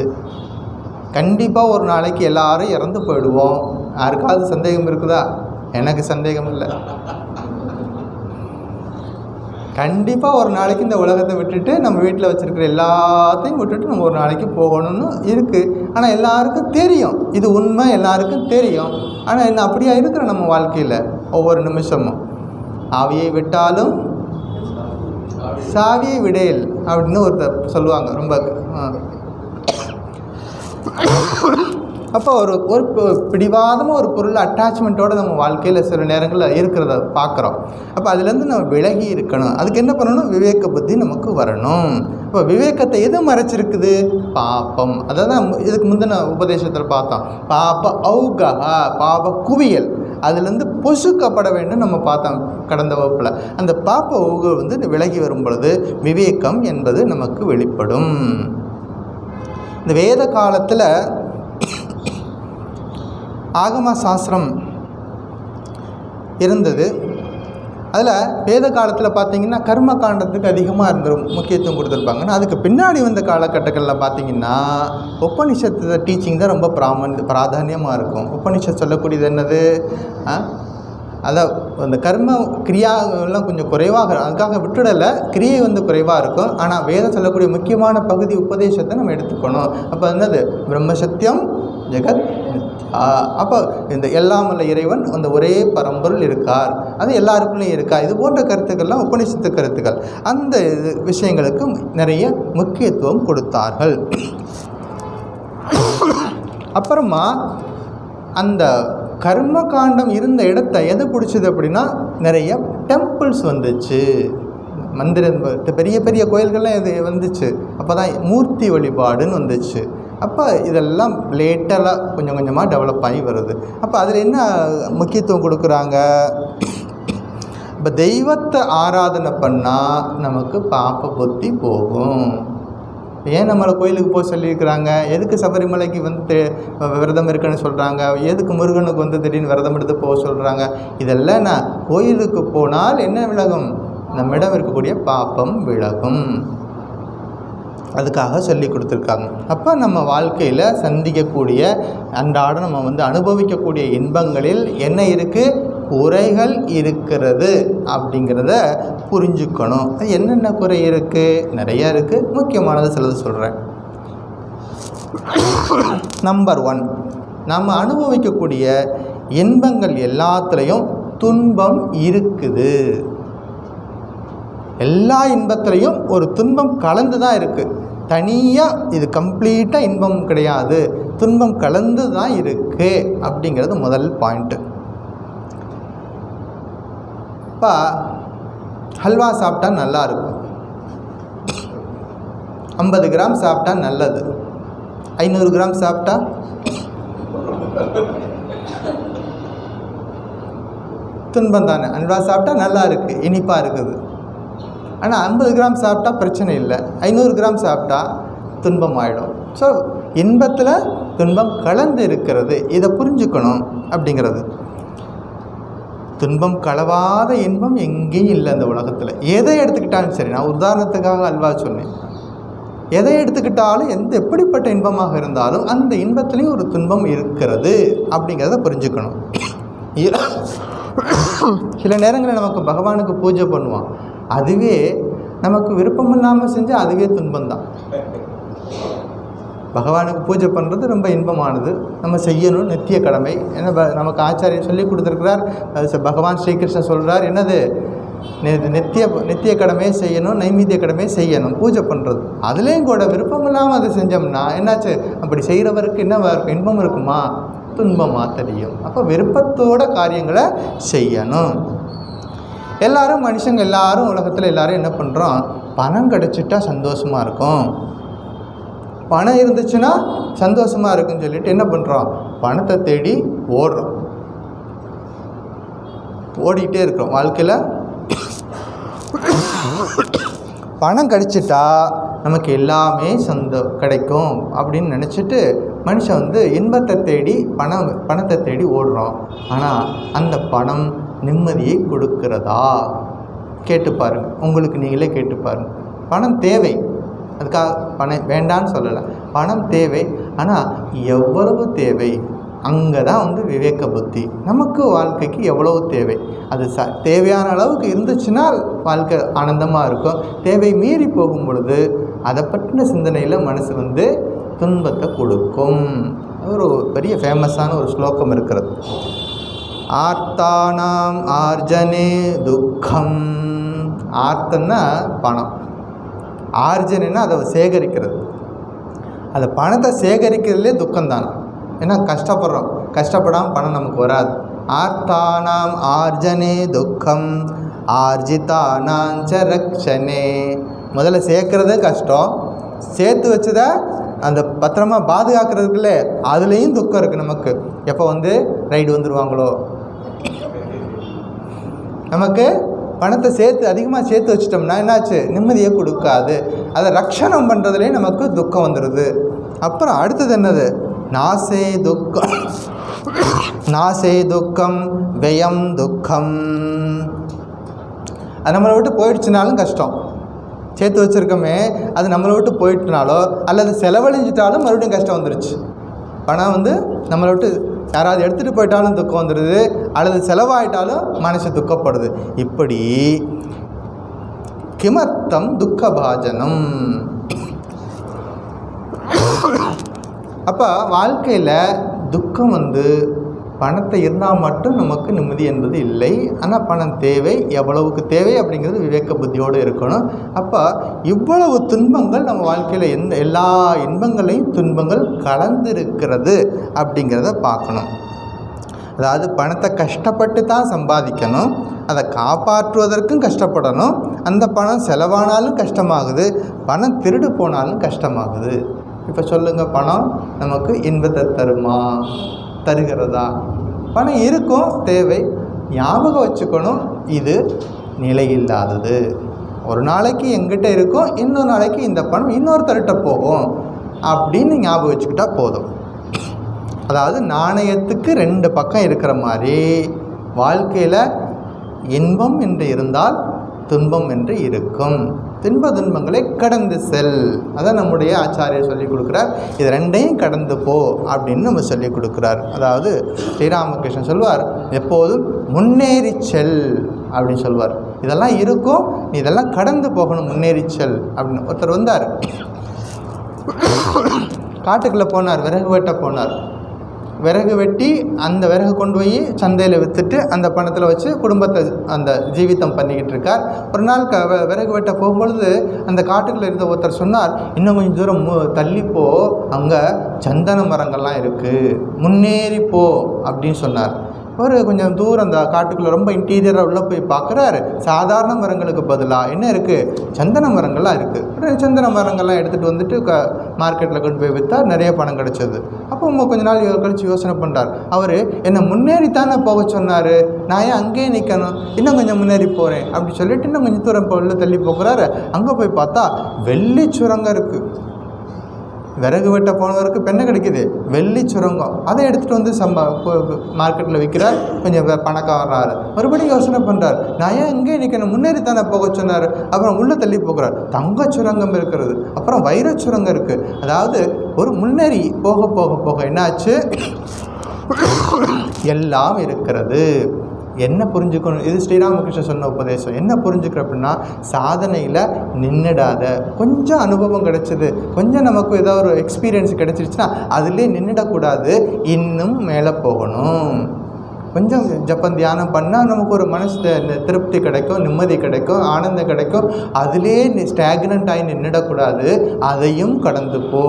Speaker 1: கண்டிப்பாக ஒரு நாளைக்கு எல்லாரும் இறந்து போயிடுவோம். யாருக்காவது சந்தேகம் இருக்குதா? எனக்கு சந்தேகம் இல்லை. கண்டிப்பாக ஒரு நாளைக்கு இந்த உலகத்தை விட்டுட்டு நம்ம வீட்டில் வச்சுருக்கிற எல்லாத்தையும் விட்டுட்டு நம்ம ஒரு நாளைக்கு போகணும்னு இருக்குது. ஆனால் எல்லாருக்கும் தெரியும் இது உண்மை, எல்லாருக்கும் தெரியும். ஆனால் என்ன அப்படியா இருக்கிற நம்ம வாழ்க்கையில் ஒவ்வொரு நிமிஷமும் ஆவியை விட்டாலும் சாவியை விடேல் அப்படின்னு ஒருத்தர் சொல்லுவாங்க. ரொம்ப அப்போ ஒரு பிடிவாதமாக ஒரு பொருள் அட்டாச்மெண்ட்டோடு நம்ம வாழ்க்கையில் சில நேரங்களில் இருக்கிறத பார்க்குறோம். அப்போ அதுலேருந்து நம்ம விலகி இருக்கணும். அதுக்கு என்ன பண்ணணும்? விவேக புத்தி நமக்கு வரணும். இப்போ விவேகத்தை எது மறைச்சிருக்குது? பாப்பம். அதான் இதுக்கு முந்தின உபதேசத்தில் பார்த்தோம். பாப்ப ஔகஹா, பாப குவியல். அதுலேருந்து பொசுக்கப்பட வேண்டும் நம்ம பார்த்தோம் கடந்த வகுப்பில். அந்த பாப்ப ஔக வந்து விலகி வரும் பொழுது விவேகம் என்பது நமக்கு வெளிப்படும். இந்த வேத காலத்தில் ஆகம சாஸ்திரம் இருந்தது. அதில் வேத காலத்தில் பார்த்திங்கன்னா கர்ம காண்டத்துக்கு அதிகமாக முக்கியத்துவம் கொடுத்துருப்பாங்க. அதுக்கு பின்னாடி வந்த காலகட்டங்களில் பார்த்திங்கன்னா உபனிஷத்து டீச்சிங் தான் ரொம்ப பிராதானியமாக இருக்கும். உபனிஷத் சொல்லக்கூடியது என்னது? அதான் அந்த கர்ம கிரியாவெல்லாம் கொஞ்சம் குறைவாக, அதுக்காக விட்டுடலை, கிரியை வந்து குறைவாக இருக்கும். ஆனால் வேதம் சொல்லக்கூடிய முக்கியமான பகுதி உபதேசத்தை நம்ம எடுத்துக்கணும். அப்போ என்னது? பிரம்மசத்தியம் ஜெகத். அப்போ இந்த எல்லாம் உள்ள இறைவன் அந்த ஒரே பரம்பொருள் இருக்கார், அது எல்லாருக்குள்ளேயும் இருக்கா, இது போன்ற கருத்துக்கள்லாம் உபநிஷத்து கருத்துக்கள். அந்த விஷயங்களுக்கு நிறைய முக்கியத்துவம் கொடுத்தார்கள். அப்புறமா அந்த கர்ம காண்டம் இருந்த இடத்த எது பிடிச்சது அப்படின்னா நிறைய டெம்பிள்ஸ் வந்துச்சு. மந்திரம், பெரிய பெரிய கோயில்கள்லாம் இது வந்துச்சு. அப்போ தான் மூர்த்தி வழிபாடுன்னு வந்துச்சு. அப்போ இதெல்லாம் லேட்டராக கொஞ்சம் கொஞ்சமாக டெவலப் ஆகி வருது. அப்போ அதில் என்ன முக்கியத்துவம் கொடுக்குறாங்க? இப்போ தெய்வத்தை ஆராதனை பண்ணால் நமக்கு பாப்ப புத்தி போகும். ஏன் நம்மளை கோயிலுக்கு போக சொல்லியிருக்கிறாங்க? எதுக்கு சபரிமலைக்கு வந்து விரதம் இருக்குன்னு சொல்கிறாங்க? எதுக்கு முருகனுக்கு வந்து திடீர்னு விரதம் எடுத்து போக சொல்கிறாங்க? இதெல்லாம் நான் கோயிலுக்கு போனால் என்ன விலகும்? நம்மிடம் இருக்கக்கூடிய பாப்பம் விலகும். அதுக்காக சொல்லி கொடுத்துருக்காங்க. அப்போ நம்ம வாழ்க்கையில் சந்திக்கக்கூடிய அன்றாடம் நம்ம வந்து அனுபவிக்கக்கூடிய இன்பங்களில் என்ன இருக்குது? குறைகள் இருக்கிறது அப்படிங்கிறத புரிஞ்சுக்கணும். அது என்னென்ன குறை இருக்குது? நிறையா இருக்குது. முக்கியமானது சிலது சொல்கிறேன். நம்பர் 1, நம்ம அனுபவிக்கக்கூடிய இன்பங்கள் எல்லாத்துலேயும் துன்பம் இருக்குது. எல்லா இன்பத்துலேயும் ஒரு துன்பம் கலந்து தான் இருக்குது. தனியாக இது கம்ப்ளீட்டாக இன்பம் கிடையாது, துன்பம் கலந்து தான் இருக்குது அப்படிங்கிறது முதல் பாயிண்ட்டு. இப்போ ஹல்வா சாப்பிட்டா நல்லா இருக்கும், 50 கிராம் சாப்பிட்டா நல்லது, 500 கிராம் சாப்பிட்டா துன்பம் தானே. அல்வா சாப்பிட்டா நல்லா இருக்குது, இனிப்பாக இருக்குது. ஆனால் 50 கிராம் சாப்பிட்டா பிரச்சனை இல்லை, 500 கிராம் சாப்பிட்டா துன்பம் ஆகிடும். ஸோ இன்பத்தில் துன்பம் கலந்து இருக்கிறது, இதை புரிஞ்சுக்கணும் அப்படிங்கிறது. துன்பம் கலவாத இன்பம் எங்கேயும் இல்லை இந்த உலகத்தில். எதை எடுத்துக்கிட்டாலும் சரி, நான் உதாரணத்துக்காக அல்வா சொன்னேன், எதை எடுத்துக்கிட்டாலும் எப்படிப்பட்ட இன்பமாக இருந்தாலும் அந்த இன்பத்துலேயும் ஒரு துன்பம் இருக்கிறது அப்படிங்கிறத புரிஞ்சுக்கணும். சில நேரங்களில் நமக்கு பகவானுக்கு பூஜை பண்ணுவான், அதுவே நமக்கு விருப்பம் இல்லாமல் செஞ்சால் அதுவே துன்பம்தான். பகவானுக்கு பூஜை பண்ணுறது ரொம்ப இன்பமானது, நம்ம செய்யணும், நித்திய கடமை. ஏன்னா நமக்கு ஆச்சாரியர் சொல்லி கொடுத்துருக்கிறார், பகவான் ஸ்ரீகிருஷ்ணன் சொல்கிறார், என்னது நித்திய கடமையை செய்யணும், நைமித்திய கடமையை செய்யணும், பூஜை பண்ணுறது. அதுலேயும் கூட விருப்பம் இல்லாமல் அதை செஞ்சோம்னா என்னாச்சு, அப்படி செய்கிறவருக்கு என்ன இன்பம் இருக்குமா, துன்பமாக தெரியும். அப்போ விருப்பத்தோட காரியங்களை செய்யணும். எல்லாரும் மனுஷங்க எல்லாரும் உலகத்தில் எல்லாரும் என்ன பண்ணுறோம், பணம் கிடச்சிட்டா சந்தோஷமாக இருக்கும், பணம் இருந்துச்சுன்னா சந்தோஷமாக இருக்குன்னு சொல்லிட்டு என்ன பண்ணுறோம், பணத்தை தேடி ஓடிக்கிட்டே இருக்கிறோம் வாழ்க்கையில். பணம் கிடச்சிட்டா நமக்கு எல்லாமே கிடைக்கும் அப்படின்னு நினச்சிட்டு மனுஷன் இன்பத்தை தேடி பணத்தை தேடி ஓடுறோம். ஆனால் அந்த பணம் நிம்மதியை கொடுக்கிறதா கேட்டு பாருங்கள், உங்களுக்கு நீங்களே கேட்டு பாருங்கள். பணம் தேவை, அதுக்காக பணம் வேண்டான்னு சொல்லலை, பணம் தேவை. ஆனால் எவ்வளவு தேவை, அங்கே தான் விவேக புத்தி. நமக்கு வாழ்க்கைக்கு எவ்வளவு தேவை, அது தேவையான அளவுக்கு இருந்துச்சுன்னா வாழ்க்கை ஆனந்தமாக இருக்கும். தேவை மீறி போகும் பொழுது அதை பற்றின சிந்தனையில் மனசு துன்பத்தை கொடுக்கும். ஒரு பெரிய ஃபேமஸான ஒரு ஸ்லோகம் இருக்கிறது, ஆர்த்தானாம் ஆர்ஜனே துக்கம். ஆர்த்தன்னா பணம், ஆர்ஜனைன்னா அதை சேகரிக்கிறது. அந்த பணத்தை சேகரிக்கிறதுலே துக்கம்தானே. ஏன்னா கஷ்டப்படுறோம், கஷ்டப்படாமல் பணம் நமக்கு வராது. ஆர்த்தானாம் ஆர்ஜனே துக்கம் ஆர்ஜிதானாஞ்ச ரக்ஷனே. முதல்ல சேர்க்கறது கஷ்டம், சேர்த்து வச்சதை அந்த பத்திரமா பாதுகாக்கிறதுக்குள்ள அதுலேயும் துக்கம் இருக்குது நமக்கு. எப்போ ரைடு வந்துடுவாங்களோ, நமக்கு பணத்தை அதிகமாக சேர்த்து வச்சிட்டோம்னா என்னாச்சு, நிம்மதியை கொடுக்காது. அதை ரக்ஷணம் பண்ணுறதுலேயே நமக்கு துக்கம் வந்துடுது. அப்புறம் அடுத்தது என்னது, நாசே துக்கம் வெயம் துக்கம். அது நம்மளை விட்டு போயிடுச்சுனாலும் கஷ்டம், சேர்த்து வச்சுருக்கோமே அது நம்மளை விட்டு போயிட்டுனாலோ அல்லது செலவழிஞ்சிட்டாலும் மறுபடியும் கஷ்டம் வந்துடுச்சு. பணம் நம்மளை விட்டு யாராவது எடுத்துகிட்டு போயிட்டாலும் துக்கம் வந்துடுது, அல்லது செலவாயிட்டாலும் மனசு துக்கப்படுது. இப்படி கிமர்த்தம் துக்கபாஜனம். அப்போ வாழ்க்கையில் துக்கம் பணத்தை இருந்தால் மட்டும் நமக்கு நிம்மதி என்பது இல்லை. ஆனால் பணம் தேவை, எவ்வளவுக்கு தேவை அப்படிங்கிறது விவேக புத்தியோடு இருக்கணும். அப்போ இவ்வளவு துன்பங்கள் நம்ம வாழ்க்கையில் எல்லா இன்பங்களையும் துன்பங்கள் கலந்திருக்கிறது அப்படிங்கிறத பார்க்கணும். அதாவது பணத்தை கஷ்டப்பட்டு தான் சம்பாதிக்கணும், அதை காப்பாற்றுவதற்கும் கஷ்டப்படணும். அந்த பணம் செலவானாலும் கஷ்டமாகுது, பணம் திருடு போனாலும் கஷ்டமாகுது. இப்போ சொல்லுங்கள், பணம் நமக்கு இன்பத்தை தருகிறதா? பணம் இருக்கும், தேவை, ஞாபகம் வச்சுக்கணும், இது நிலையில்லாதது. ஒரு நாளைக்கு எங்கிட்ட இருக்கும், இன்னொரு நாளைக்கு இந்த பணம் இன்னொருத்தர்கிட்ட போகும் அப்படின்னு ஞாபகம் வச்சுக்கிட்டா போதும். அதாவது நாணயத்துக்கு 2 பக்கம் இருக்கிற மாதிரி வாழ்க்கையில் இன்பம் என்று இருந்தால் துன்பம் என்று இருக்கும். துன்பங்களை கடந்து செல், அதான் நம்முடைய ஆச்சாரியர் சொல்லிக் கொடுக்குறார். இது 2ஐயும் கடந்து போ அப்படின்னு நம்ம சொல்லிக் கொடுக்குறார். அதாவது ஸ்ரீராமகிருஷ்ணன் சொல்வார், எப்போதும் முன்னேறி செல் அப்படின்னு சொல்வார். இதெல்லாம் இருக்கும், நீ இதெல்லாம் கடந்து போகணும், முன்னேறி செல் அப்படின்னு. ஒருத்தர் வந்தார், காட்டுக்குள்ளே போனார், விறகு வெட்ட போனார். விறகு வெட்டி அந்த விறகு கொண்டு போய் சந்தையில் விற்றுட்டு அந்த பணத்தில் வச்சு குடும்பத்தை அந்த ஜீவிதம் பண்ணிக்கிட்டு இருக்கார். ஒரு நாள் விறகு வெட்ட போகும்பொழுது அந்த காட்டுக்குள்ளே இருந்த ஒருத்தர் சொன்னார், இன்னும் கொஞ்சம் தூரம் தள்ளிப்போ, அங்கே சந்தன மரங்கள்லாம் இருக்குது, முன்னேறி போ அப்படின்னு சொன்னார். ஒரு கொஞ்சம் தூரம் அந்த காட்டுக்குள்ளே ரொம்ப இன்டீரியராக உள்ளே போய் பார்க்குறாரு. சாதாரண மரங்களுக்கு பதிலாக என்ன இருக்குது, சந்தன மரங்கள்லாம் இருக்குது. சந்தன மரங்கள்லாம் எடுத்துகிட்டு வந்துட்டு மார்க்கெட்டில் கொண்டு போய் விற்றா நிறைய பணம் கிடச்சிது. அப்போ கொஞ்ச நாள் கழித்து யோசனை பண்ணுறார், அவர் என்னை முன்னேறித்தானே போக சொன்னார், நான் ஏன் அங்கேயே நிற்கணும், இன்னும் கொஞ்சம் முன்னேறி போகிறேன் அப்படி சொல்லிட்டு இன்னும் கொஞ்சம் தூரம் இப்போ உள்ள தள்ளி போகிறாரு. அங்கே போய் பார்த்தா வெள்ளி சுரங்கம் இருக்குது. விறகு வெட்ட போனவருக்கு பெண்ணை கிடைக்கிது, வெள்ளி சுரங்கம். அதை எடுத்துகிட்டு வந்து மார்க்கெட்டில் விற்கிறார். கொஞ்சம் பணக்காரர். மறுபடியும் யோசனை பண்ணுறார், நான் ஏன் இங்கே நிற்கணும், முன்னேறித்தானே போக சொன்னார். அப்புறம் உள்ளே தள்ளி போகிறார். தங்க சுரங்கம் இருக்கிறது, அப்புறம் வைர சுரங்கம் இருக்குது. அதாவது ஒரு முன்னேறி போக போக போக என்னாச்சு, எல்லாம் இருக்கிறது. என்ன புரிஞ்சுக்கணும், இது ஸ்ரீராமகிருஷ்ணன் சொன்ன உபதேசம். என்ன புரிஞ்சுக்கிற அப்படின்னா, சாதனையில் நின்றுடாத. கொஞ்சம் அனுபவம் கிடைச்சிது, கொஞ்சம் நமக்கு ஏதோ ஒரு எக்ஸ்பீரியன்ஸ் கிடைச்சிருச்சுன்னா அதுலேயே நின்றுடக்கூடாது, இன்னும் மேலே போகணும். கொஞ்சம் ஜப்பம் தியானம் பண்ணால் நமக்கு ஒரு மனசு திருப்தி கிடைக்கும், நிம்மதி கிடைக்கும், ஆனந்தம் கிடைக்கும். அதுலேயே ஸ்டாக்னண்ட் ஆகி நின்றுடக்கூடாது, அதையும் கடந்து போ.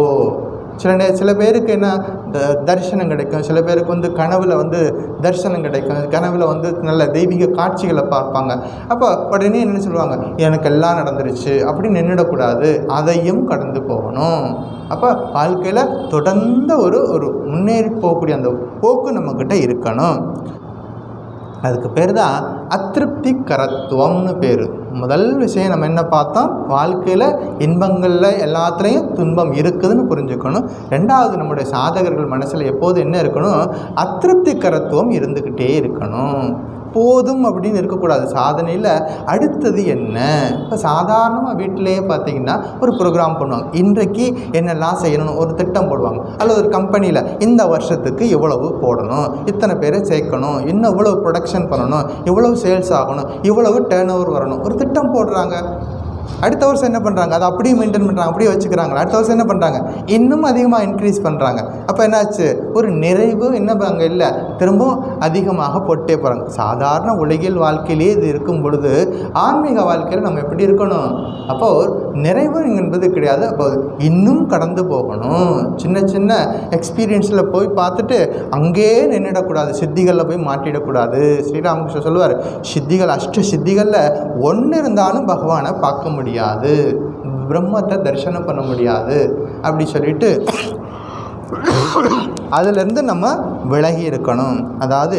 Speaker 1: சில பேருக்கு என்ன தரிசனம் கிடைக்கும், சில பேருக்கு வந்து கனவில் வந்து தரிசனம் கிடைக்கும், கனவில் வந்து நல்ல தெய்வீக காட்சிகளை பார்ப்பாங்க. அப்போ உடனே என்ன சொல்லுவாங்க, எனக்கு எல்லாம் நடந்துருச்சு அப்படின்னு நின்றுடக்கூடாது, அதையும் கடந்து போகணும். அப்போ வாழ்க்கையில் தொடர்ந்த ஒரு முன்னேறி போகக்கூடிய அந்த போக்கு நம்மக்கிட்ட இருக்கணும். அதுக்கு பேர் தான் அதிருப்தி கரத்துவம்னு பேர். முதல் விஷயம் நம்ம என்ன பார்த்தோம், வாழ்க்கையில் இன்பங்களில் எல்லாத்துலேயும் துன்பம் இருக்குதுன்னு புரிஞ்சுக்கணும். ரெண்டாவது, நம்முடைய சாதகர்கள் மனசில் எப்போது என்ன இருக்கணும், அதிருப்தி கரத்துவம் இருந்துக்கிட்டே இருக்கணும். போதும் அப்படின்னு இருக்கக்கூடாது. சாதனையில் அடுத்தது என்ன, இப்போ சாதாரணமாக வீட்டிலேயே பார்த்தீங்கன்னா ஒரு ப்ரோக்ராம் பண்ணுவாங்க, இன்றைக்கு என்னெல்லாம் செய்யணும் ஒரு திட்டம் போடுவாங்க. அல்லது ஒரு கம்பெனியில் இந்த வருஷத்துக்கு இவ்வளவு போடணும், இத்தனை பேரை சேர்க்கணும், இன்னும் இவ்வளவு ப்ரொடக்ஷன் பண்ணணும், இவ்வளவு சேல்ஸ் ஆகணும், இவ்வளவு டேர்ன் ஓவர் வரணும், ஒரு திட்டம் போடுறாங்க. அடுத்த வருஷம் என்ன பண்ணுறாங்க, அதை அப்படியே மெயின்டைன் பண்ணுறாங்க, அப்படியே வச்சுக்கிறாங்க. அடுத்த வருஷம் என்ன பண்ணுறாங்க, இன்னும் அதிகமாக இன்க்ரீஸ் பண்ணுறாங்க. அப்போ என்னாச்சு, ஒரு நிறைவு என்ன அங்கே இல்லை, திரும்பவும் அதிகமாக போட்டே போகிறாங்க. சாதாரண உலகில் வாழ்க்கையிலே இது இருக்கும் பொழுது ஆன்மீக வாழ்க்கையில் நம்ம எப்படி இருக்கணும், அப்போ ஒரு நிறைவு என்பது கிடையாது. அப்போ இன்னும் கடந்து போகணும். சின்ன சின்ன எக்ஸ்பீரியன்ஸில் போய் பார்த்துட்டு அங்கேயே நின்றுடக்கூடாது, சித்திகளில் போய் மாட்டிடக்கூடாது. ஸ்ரீராமகிருஷ்ணன் சொல்லுவார், சித்திகள் அஷ்ட சித்திகளில் ஒன்று இருந்தாலும் பகவானை பார்க்க முடியாது, பிரம்மத்தை தரிசனம் பண்ண முடியாது அப்படி சொல்லிட்டு அதிலிருந்து நம்ம விலகி இருக்கணும். அதாவது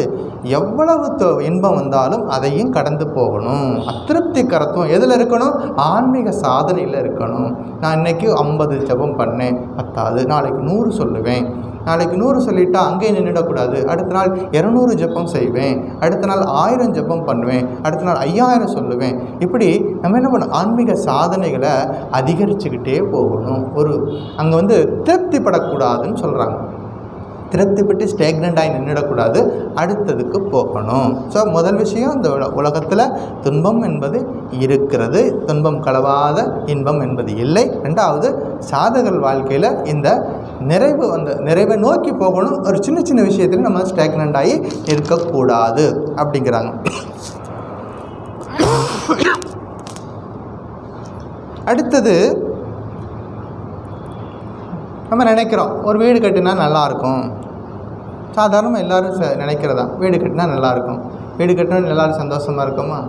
Speaker 1: எவ்வளவு இன்பம் வந்தாலும் அதையும் கடந்து போகணும். அதிருப்தி கரத்துவம் எதில் இருக்கணும், ஆன்மீக சாதனையில் இருக்கணும். நான் இன்றைக்கி 50 ஜபம் பண்ணேன், பத்தாது, நாளைக்கு 100 சொல்லுவேன். நாளைக்கு 100 சொல்லிவிட்டால் அங்கேயே நின்றுடக்கூடாது. அடுத்த நாள் 200 ஜபம் செய்வேன், அடுத்த நாள் 1000 ஜபம் பண்ணுவேன், அடுத்த நாள் 5000 சொல்லுவேன். இப்படி நம்ம என்ன பண்ணணும், ஆன்மீக சாதனைகளை அதிகரிச்சுக்கிட்டே போகணும். அங்கே வந்து திருப்திப்படக்கூடாதுன்னு சொல்கிறாங்க. திருப்திப்பட்டு ஸ்டேக்னண்ட் ஆகி நின்றுடக்கூடாது, அடுத்ததுக்கு போகணும். ஸோ முதல் விஷயம், இந்த உலகத்தில் துன்பம் என்பது இருக்கிறது, துன்பம் கலவாத இன்பம் என்பது இல்லை. ரெண்டாவது, சாதகர் வாழ்க்கையில் இந்த நிறைவை நோக்கி போகணும். ஒரு சின்ன சின்ன விஷயத்தில் நம்ம ஸ்டேக்னண்ட் ஆகி இருக்கக்கூடாது அப்படிங்கிறாங்க. அடுத்தது, நம்ம நினைக்கிறோம் ஒரு வீடு கட்டினா நல்லாயிருக்கும். சாதாரணமாக எல்லோரும் நினைக்கிறதா, வீடு கட்டினா நல்லாயிருக்கும், வீடு கட்டினா எல்லோரும் சந்தோஷமாக இருக்குமா.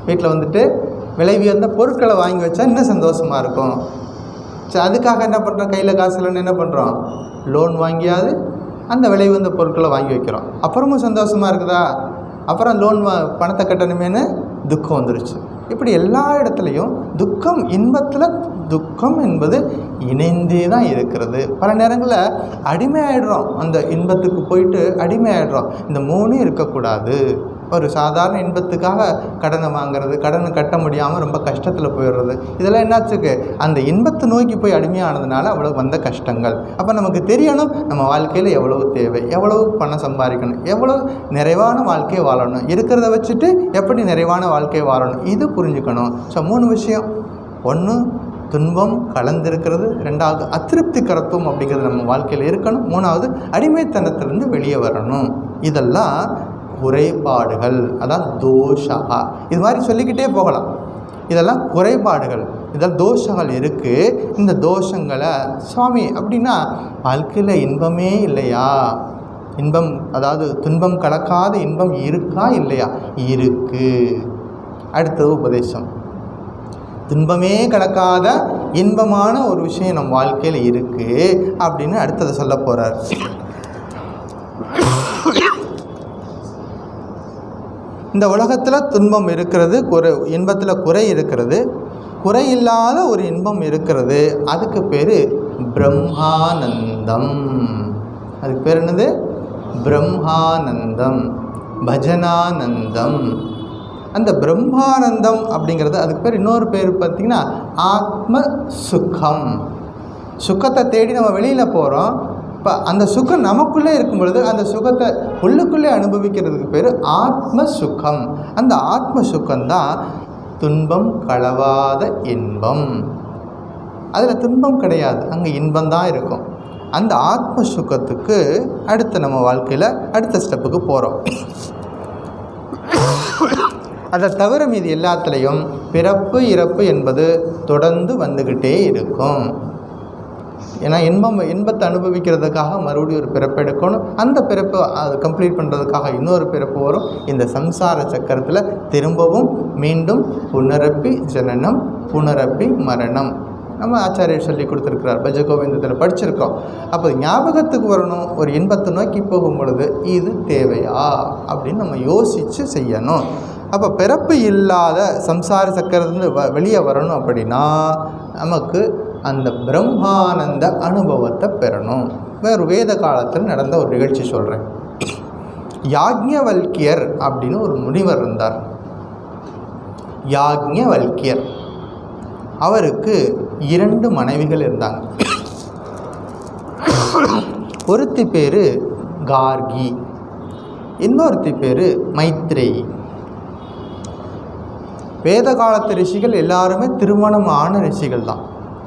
Speaker 1: வீட்டில் வந்துட்டு விலை உயர்ந்த பொருட்களை வாங்கி வச்சா இன்னும் சந்தோஷமாக இருக்கும். சரி, அதுக்காக என்ன பண்ணுறோம், கையில் காசு இல்லைன்னு என்ன பண்ணுறோம், லோன் வாங்கியாவது அந்த விலை உயர்ந்த பொருட்களை வாங்கி வைக்கிறோம். அப்புறமும் சந்தோஷமாக இருக்குதா, அப்புறம் லோன் பணத்தை கட்டணுமேனு துக்கம் வந்துருச்சு. இப்படி எல்லா இடத்துலையும் துக்கம், இன்பத்தில் துக்கம் என்பது இணைந்தே தான் இருக்கிறது. பல நேரங்களில் அடிமையாயிடுறோம், அந்த இன்பத்துக்கு போயிட்டு அடிமையாயிடுறோம். இந்த 3 இருக்கக்கூடாது. ஒரு சாதாரண இன்பத்துக்காக கடனை வாங்கிறது, கடனை கட்ட முடியாமல் ரொம்ப கஷ்டத்தில் போயிடுறது, இதெல்லாம் என்னாச்சுக்கு அந்த இன்பத்தை நோக்கி போய் அடிமையானதுனால அவ்வளோ வந்த கஷ்டங்கள். அப்போ நமக்கு தெரியணும், நம்ம வாழ்க்கையில் எவ்வளவு தேவை, எவ்வளவு பணம் சம்பாதிக்கணும், எவ்வளவு நிறைவான வாழ்க்கையை வாழணும், இருக்கிறத வச்சுட்டு எப்படி நிறைவான வாழ்க்கையை வாழணும், இது புரிஞ்சுக்கணும். ஸோ 3 விஷயம். ஒன்று, துன்பம் கலந்திருக்கிறது. ரெண்டாவது அதிருப்திகரத்துவம் அப்படிங்கிறது நம்ம வாழ்க்கையில் இருக்கணும். மூணாவது அடிமைத்தனத்திலிருந்து வெளியே வரணும். இதெல்லாம் குறைபாடுகள், அதான் தோஷா. இது மாதிரி சொல்லிக்கிட்டே போகலாம். இதெல்லாம் குறைபாடுகள், இதெல்லாம் தோஷங்கள் இருக்குது. இந்த தோஷங்களை சுவாமி அப்படின்னா வாழ்க்கையில் இன்பமே இல்லையா? இன்பம், அதாவது துன்பம் கலக்காத இன்பம் இருக்கா இல்லையா? இருக்குது. அடுத்தது உபதேசம். துன்பமே கலக்காத இன்பமான ஒரு விஷயம் நம் வாழ்க்கையில் இருக்குது அப்படின்னு அடுத்ததை சொல்ல போகிறார். இந்த உலகத்தில் துன்பம் இருக்கிறது, இன்பத்தில் குறை இருக்கிறது, குறை இல்லாத ஒரு இன்பம் இருக்கிறது. அதுக்கு பேர் பிரம்மானந்தம். அதுக்கு பேர் என்னது? பிரம்மானந்தம், பஜனானந்தம். அந்த பிரம்மானந்தம் அப்படிங்கிறது அதுக்கு பேர் இன்னொரு பேர் பார்த்திங்கன்னா ஆத்ம சுகம். சுகத்தை தேடி நம்ம வெளியில் போகிறோம். இப்போ அந்த சுகம் நமக்குள்ளே இருக்கும் பொழுது அந்த சுகத்தை உள்ளுக்குள்ளே அனுபவிக்கிறதுக்கு பேர் ஆத்ம சுகம். அந்த ஆத்ம சுகம்தான் துன்பம் கலவாத இன்பம். அதில் துன்பம் கிடையாது, அங்கே இன்பம்தான் இருக்கும். அந்த ஆத்ம சுகத்துக்கு அடுத்து நம்ம வாழ்க்கையில் அடுத்த ஸ்டெப்புக்கு போகிறோம். அதை தவிர மீது எல்லாத்துலேயும் பிறப்பு இறப்பு என்பது தொடர்ந்து வந்துக்கிட்டே இருக்கும். ஏன்னா இன்பத்தை அனுபவிக்கிறதுக்காக மறுபடியும் ஒரு பிறப்பு எடுக்கணும். அந்த பிறப்பை அதை கம்ப்ளீட் பண்ணுறதுக்காக இன்னொரு பிறப்பு வரும். இந்த சம்சார சக்கரத்தில் திரும்பவும் மீண்டும் புனரப்பி ஜனனம் புனரப்பி மரணம். நம்ம ஆச்சாரியர் சொல்லி கொடுத்துருக்கிறார், பஜகோவிந்தத்தில் படிச்சிருக்கோம். அப்போ ஞாபகத்துக்கு வரணும். ஒரு இன்பத்தை நோக்கி போகும் பொழுது இது தேவையா அப்படின்னு நம்ம யோசித்து செய்யணும். அப்போ பிறப்பு இல்லாத சம்சார சக்கரத்துலேருந்து வெளியே வரணும் அப்படின்னா நமக்கு அந்த பிரம்மானந்த அனுபவத்தை பெறணும். வேறு வேத காலத்தில் நடந்த ஒரு நிகழ்ச்சி சொல்கிறேன். யாக்ஞவல்கியர் அப்படின்னு ஒரு முனிவர் இருந்தார். யாக்ஞவல்கியர், அவருக்கு 2 மனைவிகள் இருந்தாங்க. ஒருத்தி பேர் கார்கி, இன்னொருத்தி பேர் மைத்ரேயி. வேத காலத்து ரிஷிகள் எல்லாருமே திருமணமான ரிஷிகள் தான்.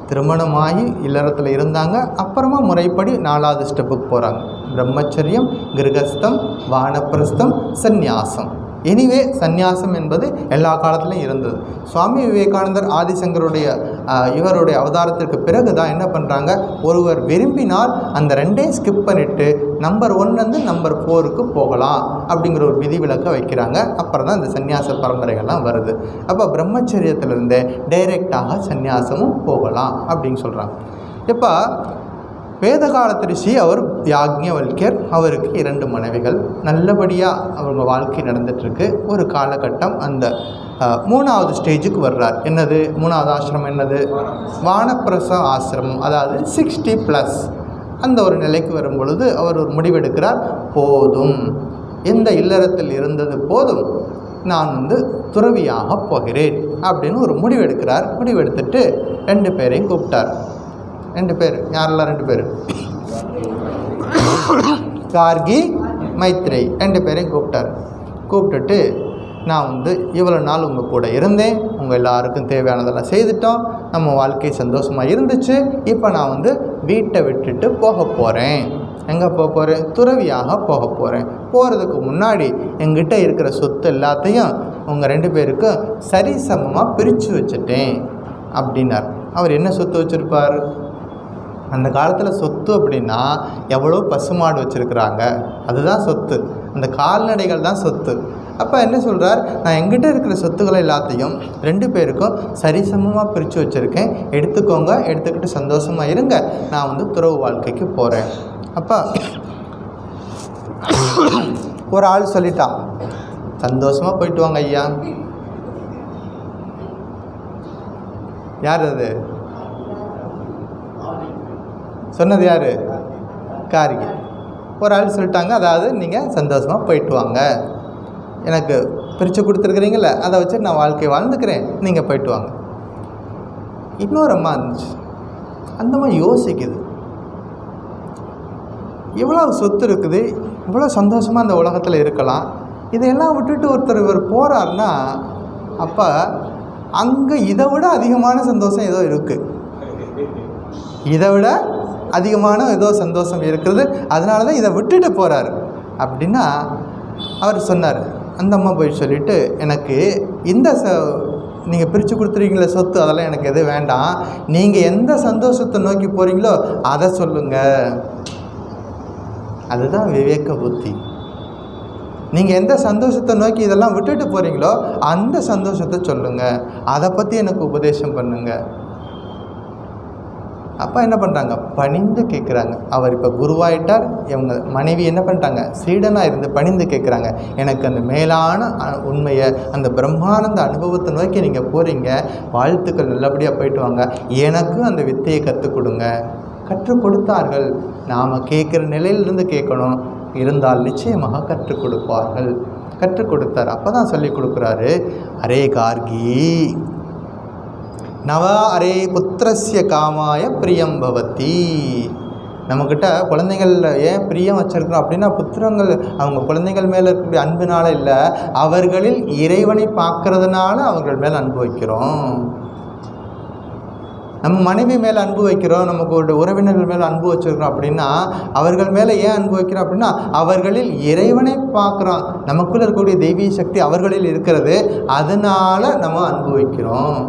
Speaker 1: திருமணமாகி இல்லறத்தில் இருந்தாங்க. அப்புறமா முறைப்படி 4வது ஸ்டெப்புக்கு போகிறாங்க. பிரம்மச்சரியம், கிரகஸ்தம், வானப்பிரஸ்தம், சந்நியாசம். எனிவே சந்நியாசம் என்பது எல்லா காலத்துலையும் இருந்தது. சுவாமி விவேகானந்தர் ஆதிசங்கருடைய இவருடைய அவதாரத்திற்கு பிறகு தான் என்ன பண்ணுறாங்க, ஒருவர் விரும்பினால் அந்த 2ஐயும் ஸ்கிப் பண்ணிவிட்டு நம்பர் 1 நம்பர் 4க்கு போகலாம் அப்படிங்கிற ஒரு விதிவிலக்கை வைக்கிறாங்க. அப்புறம் தான் இந்த சந்நியாச பரம்பரைகள்லாம் வருது. அப்போ பிரம்மச்சரியத்திலிருந்து டைரெக்டாக சந்நியாசமும் போகலாம் அப்படின்னு சொல்கிறாங்க. இப்போ வேத காலத்து ரிஷி அவர் யாக்ஞவல்கியர், அவருக்கு 2 மனைவிகள். நல்லபடியாக அவங்க வாழ்க்கை நடந்துகிட்ருக்கு. ஒரு காலகட்டம் அந்த 3வது ஸ்டேஜுக்கு வர்றார். என்னது 3வது ஆசிரமம்? என்னது? வானப்பிரச ஆசிரமம். அதாவது 60+ அந்த ஒரு நிலைக்கு வரும் பொழுது அவர் ஒரு முடிவெடுக்கிறார். போதும், இந்த இல்லறத்தில் இருந்தது போதும், நான் துறவியாக போகிறேன் அப்படின்னு ஒரு முடிவெடுக்கிறார். முடிவெடுத்துட்டு 2 பேரையும் கூப்பிட்டார். 2 பேர். யாரெல்லாம் 2 பேர்? கார்கி, மைத்ரேயி 2 பேரையும் கூப்பிட்டார். கூப்பிட்டுட்டு நான் இவ்வளோ நாள் உங்கள் கூட இருந்தேன், உங்கள் எல்லாருக்கும் தேவையானதெல்லாம் செய்துட்டோம், நம்ம வாழ்க்கை சந்தோஷமாக இருந்துச்சு. இப்போ நான் வீட்டை விட்டுட்டு போக போகிறேன். எங்கே போக போகிறேன்? துறவியாக போக போகிறேன். போகிறதுக்கு முன்னாடி எங்கிட்ட இருக்கிற சொத்து எல்லாத்தையும் உங்கள் 2 பேருக்கும் சரிசமமாக பிரித்து வச்சுட்டேன் அப்படின்னார். அவர் என்ன சொத்து வச்சுருப்பார்? அந்த காலத்தில் சொத்து அப்படின்னா எவ்வளோ பசுமாடு வச்சுருக்குறாங்க, அதுதான் சொத்து. அந்த கால்நடைகள் தான் சொத்து. அப்போ என்ன சொல்கிறார், நான் எங்கிட்ட இருக்கிற சொத்துக்களை எல்லாத்தையும் 2 பேருக்கும் சரிசமமாக பிரித்து வச்சுருக்கேன், எடுத்துக்கோங்க, எடுத்துக்கிட்டு சந்தோஷமாக இருங்க, நான் துறவு வாழ்க்கைக்கு போகிறேன். அப்போ ஒரு ஆள் சொல்லிட்டான், சந்தோஷமாக போயிட்டு வாங்க ஐயா. யார் அது சொன்னது? யார்? கார்கி. ஒரு ஆள் சொல்லிட்டாங்க, அதாவது நீங்கள் சந்தோஷமாக போயிட்டு வாங்க, எனக்கு பிரித்து கொடுத்துருக்குறீங்கள, அதை வச்சு நான் வாழ்க்கையை வாழ்ந்துக்கிறேன், நீங்கள் போயிட்டு வாங்க. இன்னொரு அம்மா இருந்துச்சு, அந்த மாதிரி யோசிக்குது, இவ்வளோ சொத்து இருக்குது, இவ்வளோ சந்தோஷமாக அந்த உலகத்தில் இருக்கலாம், இதையெல்லாம் விட்டுட்டு ஒருத்தர் இவர் போகிறாருன்னா அப்போ அங்கே இதை விட அதிகமான சந்தோஷம் ஏதோ இருக்குது, இதை விட அதிகமான ஏதோ சந்தோஷம் இருக்கிறது, அதனால தான் இதை விட்டுட்டு போகிறாரு அப்படின்னா அவர் சொன்னார். அந்த அம்மா போய் சொல்லிவிட்டு, எனக்கு இந்த நீங்கள் பிரித்து கொடுத்துருவீங்களே சொத்து, அதெல்லாம் எனக்கு எதுவும் வேண்டாம், நீங்கள் எந்த சந்தோஷத்தை நோக்கி போகிறீங்களோ அதை சொல்லுங்கள். அதுதான் விவேக புத்தி. நீங்கள் எந்த சந்தோஷத்தை நோக்கி இதெல்லாம் விட்டுட்டு போகிறீங்களோ அந்த சந்தோஷத்தை சொல்லுங்கள், அதை பற்றி எனக்கு உபதேசம் பண்ணுங்கள். அப்போ என்ன பண்ணுறாங்க, பணிந்து கேட்குறாங்க. அவர் இப்போ குருவாயிட்டார், இவங்க மனைவி என்ன பண்ணிட்டாங்க, சீடனாக இருந்து பணிந்து கேட்குறாங்க. எனக்கு அந்த மேலான உண்மையை, அந்த பிரம்மானந்த அனுபவத்தை நோக்கி நீங்கள் போகிறீங்க, வாழ்த்துக்கள், நல்லபடியாக போயிட்டு வாங்க, எனக்கும் அந்த வித்தையை கற்றுக் கொடுங்க. கற்றுக் கொடுத்தார்கள். நாம் கேட்குற நிலையிலிருந்து கேட்கணும், இருந்தால் நிச்சயமாக கற்றுக் கொடுப்பார்கள். கற்றுக் கொடுத்தார். அப்போ தான் சொல்லி கொடுக்குறாரு, அரே கார்கி நவ அரே புத்திரஸ்ய காமாய பிரியம் பவதி. நம்மக்கிட்ட குழந்தைகளில் ஏன் பிரியம் வச்சுருக்கிறோம் அப்படின்னா, புத்திரங்கள் அவங்க குழந்தைகள் மேலே இருக்கக்கூடிய அன்பினால் இல்லை, அவர்களில் இறைவனை பார்க்கறதுனால அவர்கள் மேலே அன்பு வைக்கிறோம். நம்ம மனைவி மேலே அன்பு வைக்கிறோம், நமக்கு ஒரு உறவினர்கள் மேலே அன்பு வச்சுருக்கிறோம் அப்படின்னா, அவர்கள் மேலே ஏன் அன்பு வைக்கிறோம் அப்படின்னா, அவர்களில் இறைவனை பார்க்குறோம், நமக்குள்ளே இருக்கக்கூடிய தெய்வீக சக்தி அவர்களில் இருக்கிறது, அதனால் நம்ம அன்பு வைக்கிறோம்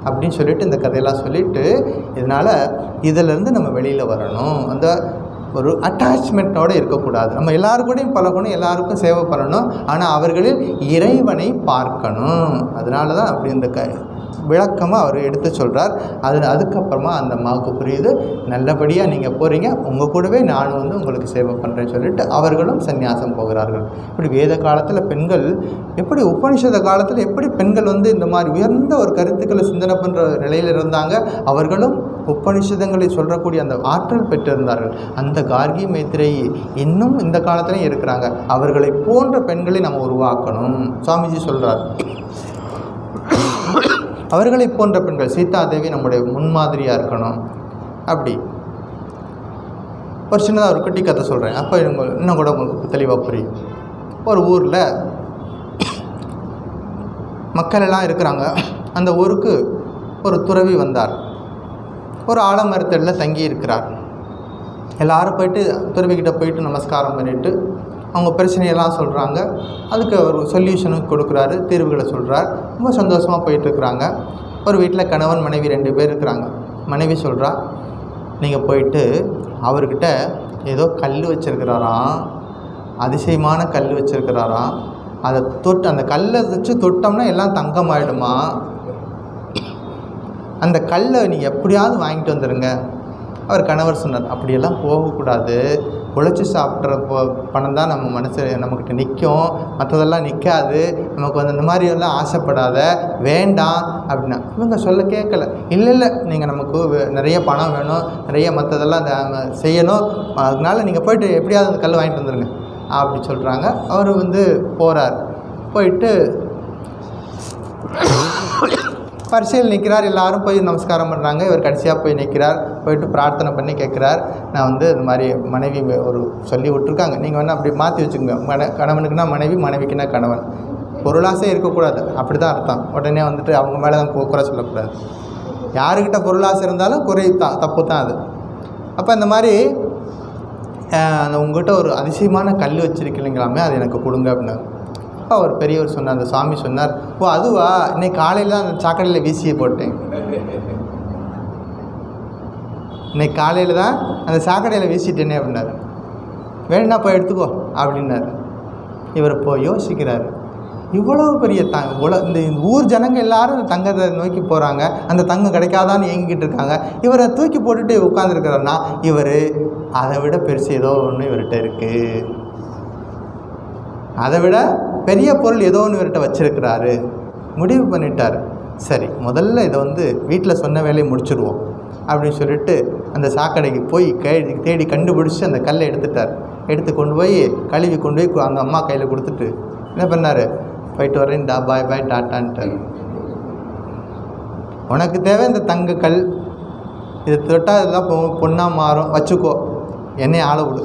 Speaker 1: அப்படின்னு சொல்லிட்டு இந்த கதையெல்லாம் சொல்லிவிட்டு, இதனால் இதிலேருந்து நம்ம வெளியில் வரணும். அந்த ஒரு அட்டாச்மெண்ட்டோடு இருக்கக்கூடாது. நம்ம எல்லாருக்கூடையும் பழகணும், எல்லாருக்கும் சேவை பண்ணணும், ஆனால் அவர்களில் இறைவனை பார்க்கணும். அதனால தான் அப்படி இந்த விளக்கமாக அவர் எடுத்து சொல்கிறார். அதுக்கப்புறமா அந்த அம்மாவுக்கு புரியுது, நல்லபடியாக நீங்கள் போகிறீங்க, உங்கள் கூடவே நான் உங்களுக்கு சேவை பண்ணுறேன்னு சொல்லிட்டு அவர்களும் சந்நியாசம் போகிறார்கள். இப்படி வேத காலத்தில் பெண்கள் எப்படி, உபனிஷத காலத்தில் எப்படி பெண்கள் இந்த மாதிரி உயர்ந்த ஒரு கருத்துக்களை சிந்தனை பண்ணுற நிலையில் இருந்தாங்க, அவர்களும் உபனிஷதங்களை சொல்லக்கூடிய அந்த ஆற்றல் பெற்றிருந்தார்கள். அந்த கார்கி மைத்ரேயி இன்னும் இந்த காலத்துலேயும் இருக்கிறாங்க. அவர்களை போன்ற பெண்களை நம்ம உருவாக்கணும். சுவாமிஜி சொல்கிறார், அவர்களை போன்ற பெண்கள், சீதாதேவி நம்முடைய முன்மாதிரியாக இருக்கணும். அப்படி ஒரு சின்னதாக ஒரு குட்டி கதை சொல்கிறேன், அப்போ இன்னும் கூட உங்களுக்கு தெளிவாக புரியும். ஒரு ஊரில் மக்கள் எல்லாம் இருக்கிறாங்க. அந்த ஊருக்கு ஒரு துறவி வந்தார். ஒரு ஆலமரத்தடியில் தங்கி இருக்கிறார். எல்லோரும் போயிட்டு துறவிக்கிட்ட போயிட்டு நமஸ்காரம் பண்ணிவிட்டு அவங்க பிரச்சனையெல்லாம் சொல்கிறாங்க. அதுக்கு ஒரு சொல்யூஷனும் கொடுக்குறாரு, தீர்வுகளை சொல்கிறார். ரொம்ப சந்தோஷமாக போயிட்டுருக்குறாங்க. ஒரு வீட்டில் கணவன் மனைவி 2 பேர் இருக்கிறாங்க. மனைவி சொல்கிறா, நீங்கள் போயிட்டு அவர்கிட்ட ஏதோ கல் வச்சுருக்கிறாராம், அதிசயமான கல் வச்சுருக்கிறாராம், அதை அந்த கல்லை வச்சு தொட்டோம்னா எல்லாம் தங்கமாயிடுமா, அந்த கல்லை நீங்கள் எப்படியாவது வாங்கிட்டு வந்துடுங்க. அவர் கணவர் சொன்னார், அப்படியெல்லாம் போகக்கூடாது, உழைச்சி சாப்பிட்ற பணம் தான் நம்ம நம்மக்கிட்ட நிற்கும், மற்றதெல்லாம் நிற்காது, நமக்கு அந்த மாதிரியெல்லாம் ஆசைப்படாத, வேண்டாம் அப்படின்னா. இவங்க சொல்ல கேட்கல. இல்லை நீங்கள் நமக்கு நிறைய பணம் வேணும், நிறைய மற்றதெல்லாம் செய்யணும், அதனால நீங்கள் போய்ட்டு எப்படியாவது அந்த கல் வாங்கிட்டு வந்துடுங்க அப்படி சொல்கிறாங்க. அவர் போகிறார். போயிட்டு வரிசையில் நிற்கிறார். எல்லோரும் போய் நமஸ்காரம் பண்ணுறாங்க. இவர் கடைசியாக போய் நிற்கிறார். போயிட்டு பிரார்த்தனை பண்ணி கேட்குறார், நான் இது மாதிரி மனைவி ஒரு சொல்லி விட்டுருக்காங்க, நீங்கள் வேணால் அப்படி மாற்றி வச்சுக்கோங்க, கணவனுக்குன்னா மனைவி, மனைவிக்குன்னா கணவன், பொருளாசே இருக்கக்கூடாது, அப்படி தான் அர்த்தம். உடனே அவங்க மேலே தான் குறை சொல்லக்கூடாது. யாருக்கிட்ட பொருளாசை இருந்தாலும் குறை தான், தப்பு தான் அது. அப்போ இந்த மாதிரி உங்கள்கிட்ட ஒரு அதிசயமான கல் வச்சுருக்கீங்களாமே, அது எனக்கு கொடுங்க அப்படின்னாரு. அப்போ அவர் பெரியவர் சொன்னார், அந்த சாமி சொன்னார், ஓ அதுவா, இன்னைக்கு காலையில் தான் அந்த சாக்கடையில் வீசியை போட்டேன், இன்னைக்கு காலையில் தான் அந்த சாக்கடையில் வீசிட்டேனே அப்படின்னாரு. வேணுன்னா போய் எடுத்துக்கோ அப்படின்னாரு. இவர் போய் யோசிக்கிறார், இவ்வளோ பெரிய இந்த ஊர் ஜனங்க எல்லாரும் அந்த தங்கத்தை நோக்கி போகிறாங்க, அந்த தங்கம் கிடைக்காதான்னு ஏங்கிக்கிட்டு இருக்காங்க, இவரை தூக்கி போட்டுட்டு உட்காந்துருக்கிறாருன்னா, இவர் அதை விட பெருசு ஏதோ ஒன்று இவர்கிட்ட இருக்குது, அதை விட பெரிய பொருள் ஏதோ ஒன்று இவர்கிட்ட வச்சுருக்கிறாரு. முடிவு பண்ணிட்டார், சரி முதல்ல இதை வீட்டில் சொன்ன வேலையை முடிச்சுடுவோம் அப்படின்னு சொல்லிட்டு அந்த சாக்கடைக்கு போய் தேடி கண்டுபிடிச்சி அந்த கல்லை எடுத்து கொண்டு போய் கழுவி கொண்டு போய் அந்த அம்மா கையில் கொடுத்துட்டு என்ன பண்ணார், போயிட்டு வரேன், பாய் பாய் டாட்டான்ட்டார். உனக்கு தேவை இந்த தங்க கல், இது தொட்டால் இதெல்லாம் பொண்ணாக மாறும், வச்சுக்கோ, என்னையை ஆள விடு.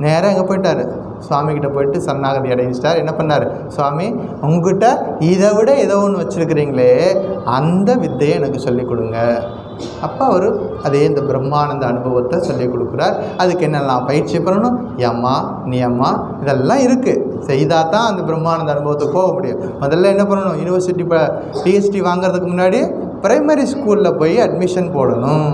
Speaker 1: நேராக எங்கே போயிட்டார், சுவாமிகிட்ட போயிட்டு சரணாகதி அடைஞ்சிட்டார். என்ன பண்ணார்? சுவாமி, உங்ககிட்ட இதை விட ஏதோ ஒன்று வச்சுருக்கிறீங்களே, அந்த வித்தையை எனக்கு சொல்லிக் கொடுங்க. அப்போ அவர் அதே இந்த பிரம்மானந்த அனுபவத்தை சொல்லிக் கொடுக்குறார். அதுக்கு என்னெல்லாம் பயிற்சி பண்ணணும், யமா நியமா இதெல்லாம் இருக்குது. செய்தால் தான் அந்த பிரம்மானந்த அனுபவத்துக்கு போக முடியும். முதல்ல என்ன பண்ணணும்? யூனிவர்சிட்டி பிஹெச்டி வாங்கிறதுக்கு முன்னாடி ப்ரைமரி ஸ்கூலில் போய் அட்மிஷன் போடணும்.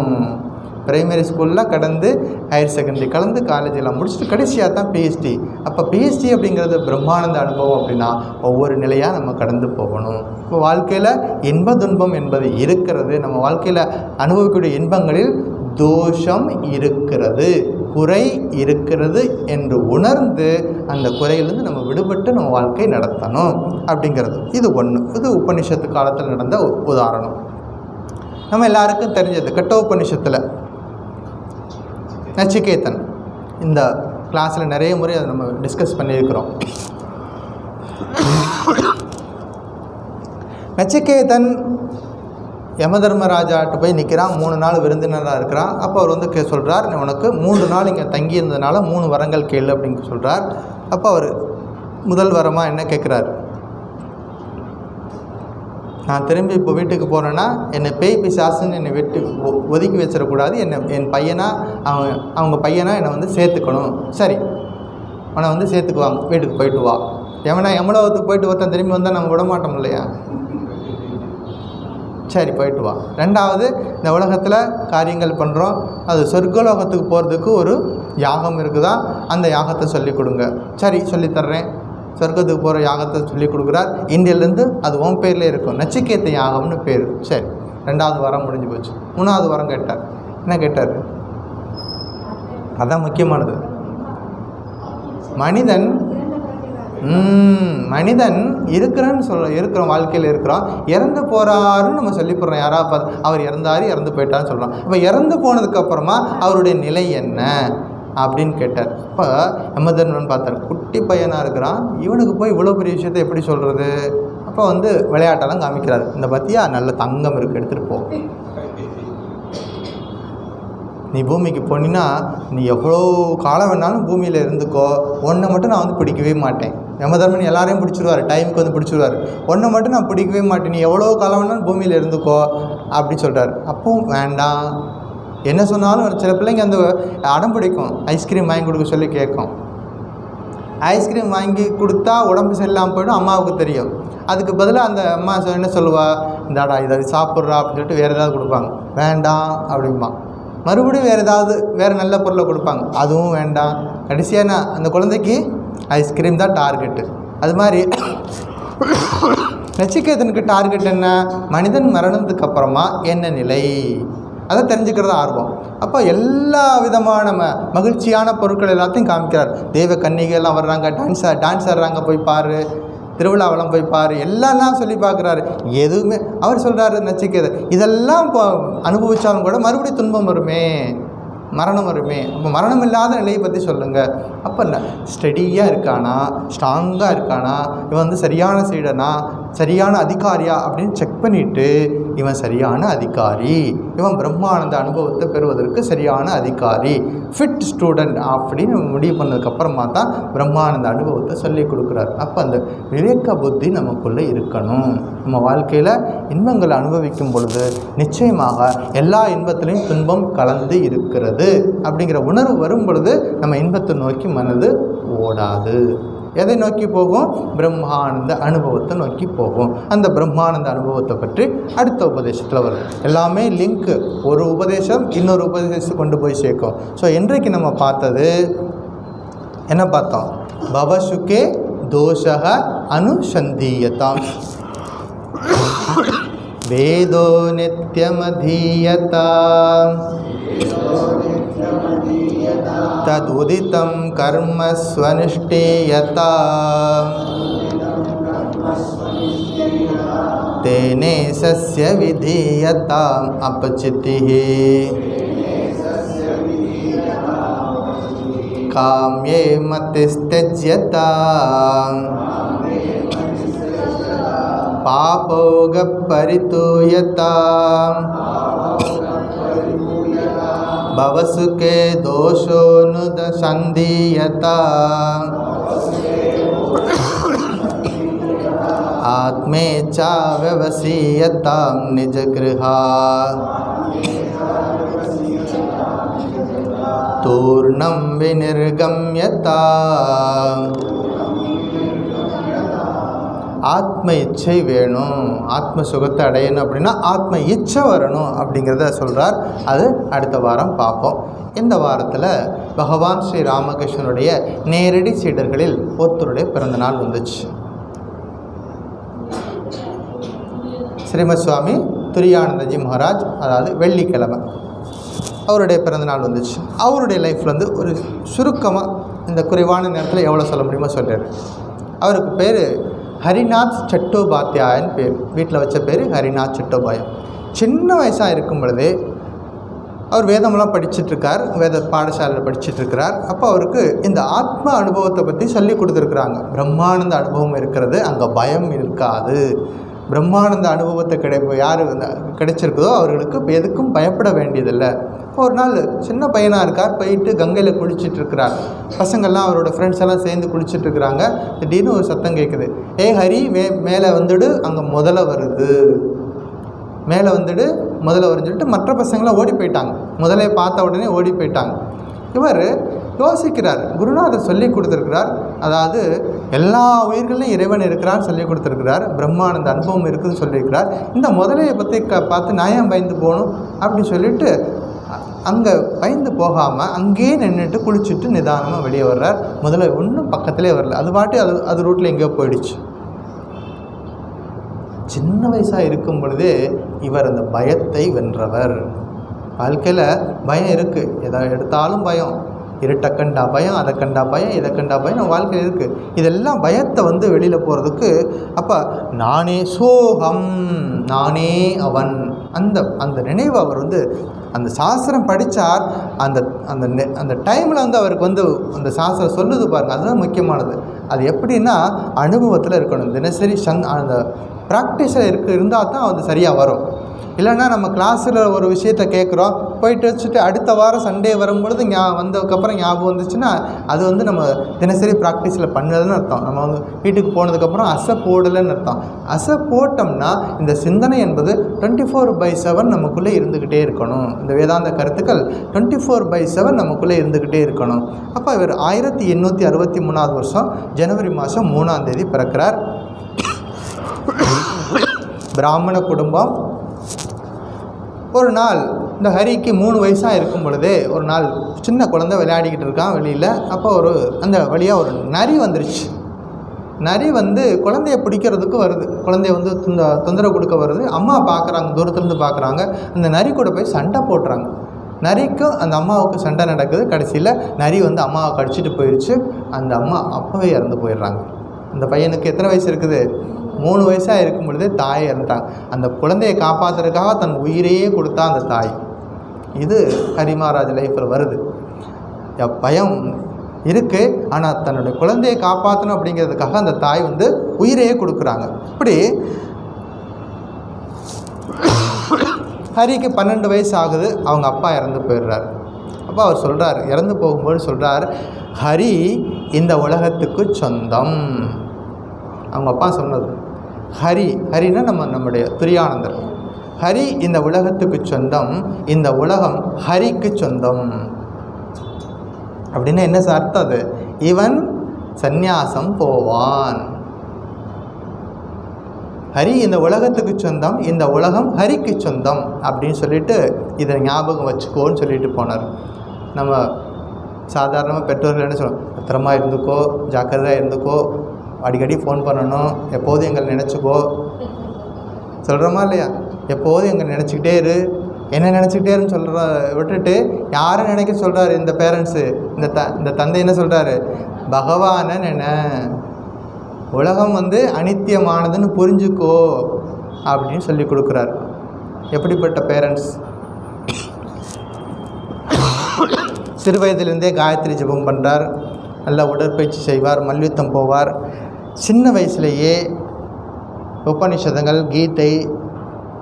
Speaker 1: ப்ரைமரி ஸ்கூலில் கடந்து ஹையர் செகண்டரி கலந்து காலேஜெல்லாம் முடிச்சுட்டு கடைசியாக தான் பிஹெச்டி. அப்போ பிஹெச்டி அப்படிங்கிறது பிரம்மானந்த அனுபவம். அப்படின்னா ஒவ்வொரு நிலையாக நம்ம கடந்து போகணும். இப்போ வாழ்க்கையில் இன்ப துன்பம் என்பது இருக்கிறது. நம்ம வாழ்க்கையில் அனுபவிக்கக்கூடிய இன்பங்களில் தோஷம் இருக்கிறது, குறை இருக்கிறது என்று உணர்ந்து அந்த குறையிலேருந்து நம்ம விடுபட்டு நம்ம வாழ்க்கை நடத்தணும் அப்படிங்கிறது இது ஒன்று. இது உபனிஷத்து காலத்தில் நடந்த உதாரணம். நம்ம எல்லாருக்கும் தெரிஞ்சது கட்டோபனிஷத்தில் நச்சிகேதன். இந்த கிளாஸில் நிறைய முறை அதை நம்ம டிஸ்கஸ் பண்ணியிருக்கிறோம். நச்சிகேதன் யமதர்மராஜாட்ட போய் நிற்கிறான். 3 நாள் விருந்தினராக இருக்கிறான். அப்போ அவர் வந்து சொல்கிறார், உனக்கு 3 நாள் இங்கே தங்கியிருந்ததுனால 3 வரங்கள் கேளு அப்படின்னு சொல்கிறார். அப்போ அவர் முதல் வரமாக என்ன கேட்குறாரு? நான் திரும்பி இப்போ வீட்டுக்கு போகிறேன்னா என்னை பேய் பிசாசுன்னு என்னை விட்டு ஒதுக்கி வச்சிடக்கூடாது. என் பையனா அவங்க பையனா என்னை வந்து சேர்த்துக்கணும். சரி, அவனை வந்து சேர்த்துக்குவாங்க, வீட்டுக்கு போயிட்டு வா. எவ்வளோத்துக்கு போயிட்டு ஒருத்தன் திரும்பி வந்தால் நம்ம விட மாட்டோம் இல்லையா? சரி, போயிட்டு வா. ரெண்டாவது, இந்த உலகத்தில் காரியங்கள் பண்ணுறோம், அது சொர்க்கலோகத்துக்கு போகிறதுக்கு ஒரு யாகம் இருக்குதா, அந்த யாகத்தை சொல்லிக் கொடுங்க. சரி, சொல்லித்தர்றேன். சொர்க்கத்துக்கு போகிற யாகத்தை சொல்லிக் கொடுக்குறார். இந்தியிலேருந்து அது உன் பேரில் இருக்கும், நச்சிகேத்த யாகம்னு பேர். சரி, 2வது வாரம் முடிஞ்சு போச்சு. 3வது வாரம் கேட்டார். என்ன கேட்டார்? அதான் முக்கியமானது. மனிதன் இருக்கிறோம், வாழ்க்கையில் இருக்கிறோம், இறந்து போகிறாருன்னு நம்ம சொல்லி போடுறோம். யாராவது பார்த்து அவர் இறந்து போயிட்டான்னு சொல்கிறோம். இப்போ இறந்து போனதுக்கப்புறமா அவருடைய நிலை என்ன அப்படின்னு கேட்டார். இப்போ யமதர்மன் பார்த்தார், குட்டி பையனாக இருக்கிறான், இவனுக்கு போய் இவ்வளோ பெரிய விஷயத்தை எப்படி சொல்கிறது? அப்போ வந்து விளையாட்டெல்லாம் காமிக்கிறாரு. இந்த பற்றியா நல்ல தங்கம் இருக்குது, எடுத்துகிட்டு போ. நீ பூமிக்கு போனீன்னா நீ எவ்வளோ காலம் வேணாலும் பூமியில் இருந்துக்கோ, ஒன்றை மட்டும் நான் வந்து பிடிக்கவே மாட்டேன். யமதர்மன் எல்லாரையும் பிடிச்சிருவார், டைமுக்கு வந்து பிடிச்சிருவார். ஒன்றை மட்டும் நான் பிடிக்கவே மாட்டேன், நீ எவ்வளோ காலம் வேணாலும் பூமியில் இருந்துக்கோ அப்படின்னு சொல்கிறார். அப்பவும் வேண்டாம். என்ன சொன்னாலும் சில பிள்ளைங்க அந்த அடம் பிடிக்கும், ஐஸ்கிரீம் வாங்கி கொடுக்க சொல்லி கேட்கும். ஐஸ்கிரீம் வாங்கி கொடுத்தா உடம்பு சரியில்லாமல் போய்டும், அம்மாவுக்கு தெரியும். அதுக்கு பதிலாக அந்த அம்மா என்ன சொல்லுவா, இந்தாடா இதை சாப்பிட்றா அப்படின்னு சொல்லிட்டு வேறு ஏதாவது கொடுப்பாங்க. வேண்டாம் அப்படிம்பா. மறுபடியும் வேறு நல்ல பொருளை கொடுப்பாங்க, அதுவும் வேண்டாம். கடைசியாக அந்த குழந்தைக்கு ஐஸ்கிரீம் தான் டார்கெட்டு. அது மாதிரி நச்சிகேதனுக்கு டார்கெட் என்ன? மனிதன் மரணத்துக்கு அப்புறமா என்ன நிலை, அதை தெரிஞ்சுக்கிறது ஆர்வம். அப்போ எல்லா விதமான மகிழ்ச்சியான பொருட்கள் எல்லாத்தையும் காமிக்கிறார். தெய்வ கன்னிகைலாம் வர்றாங்க, டான்ஸ் ஆடுறாங்க, போய் பாரு, திருவிழாவெல்லாம் போய் பாரு, எல்லாம் சொல்லி பார்க்குறாரு. எதுவுமே அவர் சொல்கிறாரு நச்சிகேதன், இதெல்லாம் இப்போ அனுபவித்தாலும் கூட மறுபடியும் துன்பம் வருமே, மரணம் வருமே. அப்போ மரணம் இல்லாத நிலையை பற்றி சொல்லுங்கள். அப்போ ஸ்டடியாக இருக்கானா, ஸ்ட்ராங்காக இருக்கானா, இவன் வந்து சரியான சீடனா, சரியான அதிகாரியா அப்படின்னு செக் பண்ணிவிட்டு, இவன் சரியான அதிகாரி, இவன் பிரம்மானந்த அனுபவத்தை பெறுவதற்கு சரியான அதிகாரி, ஃபிட் ஸ்டூடெண்ட் அப்படின்னு முடிவு பண்ணதுக்கப்புறமா தான் பிரம்மானந்த அனுபவத்தை சொல்லி கொடுக்குறார். அப்போ அந்த விவேக புத்தி நமக்குள்ளே இருக்கணும். நம்ம வாழ்க்கையில் இன்பங்களை அனுபவிக்கும் பொழுது நிச்சயமாக எல்லா இன்பத்திலையும் துன்பம் கலந்து இருக்கிறது அப்படிங்கிற உணர்வு வரும் பொழுது நம்ம இன்பத்தை நோக்கி மனது ஓடாது. எதை நோக்கி போகும்? பிரம்மானந்த அனுபவத்தை நோக்கி போகும். அந்த பிரம்மானந்த அனுபவத்தை பற்றி அடுத்த உபதேசத்தில் வரும். எல்லாமே லிங்க்கு, ஒரு உபதேசம் இன்னொரு உபதேசம் கொண்டு போய் சேர்க்கும். ஸோ இன்றைக்கு நம்ம பார்த்தது என்ன பார்த்தோம்? பவசுகே தோஷக அனுசந்தீயதாம் வேதோ நித்யமதீயதா ததுதிதம் கர்ம ஸ்வனுஷ்டேயதா தேனே சஸ்ய விதீயதாம் அபசித்திஹி காம்யே மதிஸ்தஜ்யதா பாபோக பரிதூயதா பவசுகே தோஷோனுதசந்தீயதா आत्मेच्छा व्यवसीयतां निजगृहा तूर्णं विनिर्गम्यता ஆத்ம இச்சை வேணும். ஆத்ம சுகத்தை அடையணும் அப்படின்னா ஆத்ம இச்சை வரணும் அப்படிங்கிறத சொல்கிறார். அது அடுத்த வாரம் பார்ப்போம். இந்த வாரத்தில் பகவான் ஸ்ரீ ராமகிருஷ்ணனுடைய நேரடி சீடர்களில் ஒருத்தருடைய பிறந்தநாள் வந்துச்சு. ஸ்ரீமத் சுவாமி துரியானந்தஜி மகாராஜ், அதாவது வெள்ளிக்கிழமை அவருடைய பிறந்தநாள் வந்துச்சு. அவருடைய லைஃப்லேருந்து ஒரு சுருக்கமாக இந்த குறைவான நேரத்தில் எவ்வளோ சொல்ல முடியுமோ சொல்கிறார். அவருக்கு பேர் ஹரிநாத் சட்டோபாத்யாயன் பேர். வீட்டில் வச்ச பேர் ஹரிநாத் சட்டோபாயம். சின்ன வயசாக இருக்கும் பொழுதே அவர் வேதமெல்லாம் படிச்சுட்ருக்கார், வேத பாடசாலையில் படிச்சுட்ருக்கிறார். அப்போ அவருக்கு இந்த ஆத்ம அனுபவத்தை பற்றி சொல்லி கொடுத்துருக்குறாங்க. பிரம்மானந்த அனுபவம் இருக்கிறது, அங்கே பயம் இருக்காது. பிரம்மானந்த அனுபவத்தை யார் கிடைச்சிருக்குதோ அவர்களுக்கு எதுக்கும் பயப்பட வேண்டியதில்லை. ஒரு நாள் சின்ன பையனாக இருக்கார், போயிட்டு கங்கையில் குளிச்சிட்ருக்கிறார். பசங்கள்லாம் அவரோட ஃப்ரெண்ட்ஸ் எல்லாம் சேர்ந்து குளிச்சிட்ருக்குறாங்க. திடீர்னு ஒரு சத்தம் கேட்குது, ஏ ஹரி மேலே வந்துடு, அங்கே முதல்ல வருது, மேலே வந்துடு முதல்ல வருன்னு சொல்லிட்டு மற்ற பசங்களாம் ஓடி போயிட்டாங்க. முதலையை பார்த்த உடனே ஓடி போயிட்டாங்க. இவர் யோசிக்கிறார், குருநாதர் சொல்லி கொடுத்துருக்கிறார், அதாவது எல்லா உயிர்களையும் இறைவன் இருக்கிறான்னு சொல்லி கொடுத்துருக்கிறார், பிரம்மானந்த அனுபவம் இருக்குதுன்னு சொல்லியிருக்கிறார். இந்த முதலையை பற்றி பார்த்து நான் ஏன் பயந்து போகணும் அப்படின்னு சொல்லிட்டு அங்கே பயந்து போகாமல் அங்கேயே நின்றுட்டு குளிச்சுட்டு நிதானமாக வெளியே வர்றார். முதல்ல ஒன்றும் பக்கத்துலேயே வரல, அது பாட்டு அது ரூட்டில் எங்கேயோ போயிடுச்சு. சின்ன வயசாக இருக்கும் பொழுதே இவர் அந்த பயத்தை வென்றவர். வாழ்க்கையில் பயம் இருக்குது, எதை எடுத்தாலும் பயம், இருட்டை கண்டா பயம், அதை கண்டா பயம், இதை கண்டா பயம், நம்ம வாழ்க்கையில் இருக்குது. இதெல்லாம் பயத்தை வெளியில் போகிறதுக்கு அப்போ நானே சோகம், நானே அவன், அந்த நினைவு அவர் அந்த சாஸ்திரம் படித்தார். அந்த டைமில் அவருக்கு அந்த சாஸ்திரம் சொல்லுது பாருங்கள், அதுதான் முக்கியமானது. அது எப்படின்னா அனுபவத்தில் இருக்கணும். தினசரி அந்த ப்ராக்டிஸில் இருந்தால் தான் அது சரியாக வரும். இல்லைன்னா நம்ம கிளாஸில் ஒரு விஷயத்தை கேட்குறோம், போயிட்டு வச்சுட்டு அடுத்த வாரம் சண்டே வரும்பொழுது வந்ததுக்கப்புறம் ஞாபகம் வந்துச்சுன்னா அது நம்ம தினசரி ப்ராக்டிஸில் பண்ணலன்னு அர்த்தம். நம்ம வீட்டுக்கு போனதுக்கப்புறம் அசை போடலைன்னு அர்த்தம். அசை போட்டோம்னா இந்த சிந்தனை என்பது 24/7 நமக்குள்ளே இருந்துக்கிட்டே இருக்கணும். இந்த வேதாந்த கருத்துக்கள் 24/7 நமக்குள்ளே இருந்துக்கிட்டே இருக்கணும். அப்போ இவர் 1863 வருஷம் ஜனவரி மாதம் 3ஆம் தேதி பிறக்கிறார். பிராமண குடும்பம். ஒரு நாள் இந்த ஹரிக்கு 3 வயசாக இருக்கும் பொழுதே ஒரு நாள் சின்ன குழந்தை விளையாடிக்கிட்டு இருக்கான் வெளியில். அப்போ அந்த வழியாக ஒரு நரி வந்துருச்சு. நரி குழந்தைய பிடிக்கிறதுக்கு வருது. குழந்தைய தொந்தரவு கொடுக்க வருது. அம்மா பார்க்குறாங்க, தூரத்துலேருந்து பார்க்குறாங்க. அந்த நரி கூட போய் சண்டை போட்டுறாங்க. நரிக்கும் அந்த அம்மாவுக்கு சண்டை நடக்குது. கடைசியில் நரி அம்மாவை கடிச்சிட்டு போயிடுச்சு. அந்த அம்மா அப்போவே இறந்து போயிடுறாங்க. அந்த பையனுக்கு எத்தனை வயசு இருக்குது? 3 வயசாக இருக்கும் பொழுதே தாயை இறந்துட்டாங்க. அந்த குழந்தையை காப்பாற்றுறதுக்காக தன் உயிரையே கொடுத்தா அந்த தாய். இது ஹரி மகாராஜ் லைஃப்பில் வருது. பயம் இருக்குது, ஆனால் தன்னுடைய குழந்தையை காப்பாற்றணும் அப்படிங்கிறதுக்காக அந்த தாய் உயிரையே கொடுக்குறாங்க. இப்படி ஹரிக்கு 12 வயசு ஆகுது. அவங்க அப்பா இறந்து போயிடுறார். அப்போ அவர் சொல்கிறார், இறந்து போகும்போது சொல்கிறார், ஹரி இந்த உலகத்துக்கு சொந்தம். அவங்க அப்பா சொன்னது ஹரின்னா நம்முடைய துரியானந்தர். ஹரி இந்த உலகத்துக்கு சொந்தம், இந்த உலகம் ஹரிக்கு சொந்தம். அப்படின்னா என்ன அர்த்தம்? அது இவன் சந்நியாசம் போவான். ஹரி இந்த உலகத்துக்கு சொந்தம், இந்த உலகம் ஹரிக்கு சொந்தம் அப்படின்னு சொல்லிட்டு இதை ஞாபகம் வச்சுக்கோன்னு சொல்லிட்டு போனார். நம்ம சாதாரணமாக பெற்றோர்கள் என்ன சொல்லுவோம், பத்திரமா இருந்துக்கோ, ஜாக்கிரதையாக இருந்துக்கோ, அடிக்கடி ஃபோன் பண்ணணும், எப்போதும் எங்களை நினச்சிக்கோ சொல்கிறோமா இல்லையா? எப்போதும் எங்களை நினச்சிக்கிட்டே இரு, என்ன நினச்சிக்கிட்டே இருன்னு விட்டுட்டு யாரை நினைக்க சொல்கிறாரு இந்த பேரண்ட்ஸு? இந்த தந்தை என்ன சொல்கிறாரு? பகவானை நினை, உலகம் அனித்தியமானதுன்னு புரிஞ்சுக்கோ அப்படின்னு சொல்லி கொடுக்குறாரு. எப்படிப்பட்ட பேரண்ட்ஸ்! சிறு வயதிலிருந்தே காயத்ரி ஜபம் பண்ணுறார், நல்லா உடற்பயிற்சி செய்வார், மல்யுத்தம் போவார். சின்ன வயசுலேயே உபநிஷதங்கள், கீதை,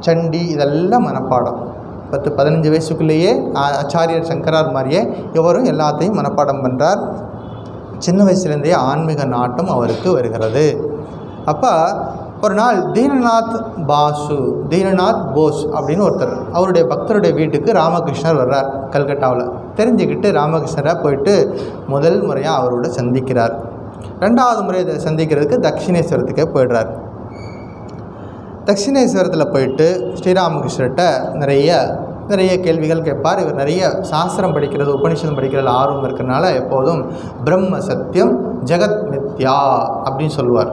Speaker 1: சண்டி இதெல்லாம் மனப்பாடம். 10-15 வயசுக்குள்ளேயே ஆச்சாரியர் சங்கரார் மாதிரியே இவரும் எல்லாத்தையும் மனப்பாடம் பண்ணுறார். சின்ன வயசுலேருந்தே ஆன்மீக நாட்டம் அவருக்கு வருகிறது. அப்போ ஒரு நாள் தீனநாத் போஸ் அப்படின்னு ஒருத்தர், அவருடைய பக்தருடைய வீட்டுக்கு ராமகிருஷ்ணர் வர்றார் கல்கட்டாவில். தெரிஞ்சுக்கிட்டு ராமகிருஷ்ணரை போயிட்டு முதல் முறையாக அவரோட சந்திக்கிறார். 2வது முறை சந்திக்கிறதுக்கு தட்சிணேஸ்வரத்துக்கே போயிடுறார். தட்சிணேஸ்வரத்தில் போயிட்டு ஸ்ரீராமகிருஷ்ணர்கிட்ட நிறைய கேள்விகள் கேட்பார். இவர் நிறைய சாஸ்திரம் படிக்கிறது, உபனிஷதம் படிக்கிறது ஆர்வம் இருக்கிறனால எப்போதும் பிரம்ம சத்தியம் ஜெகத் மித்யா அப்படின்னு சொல்லுவார்.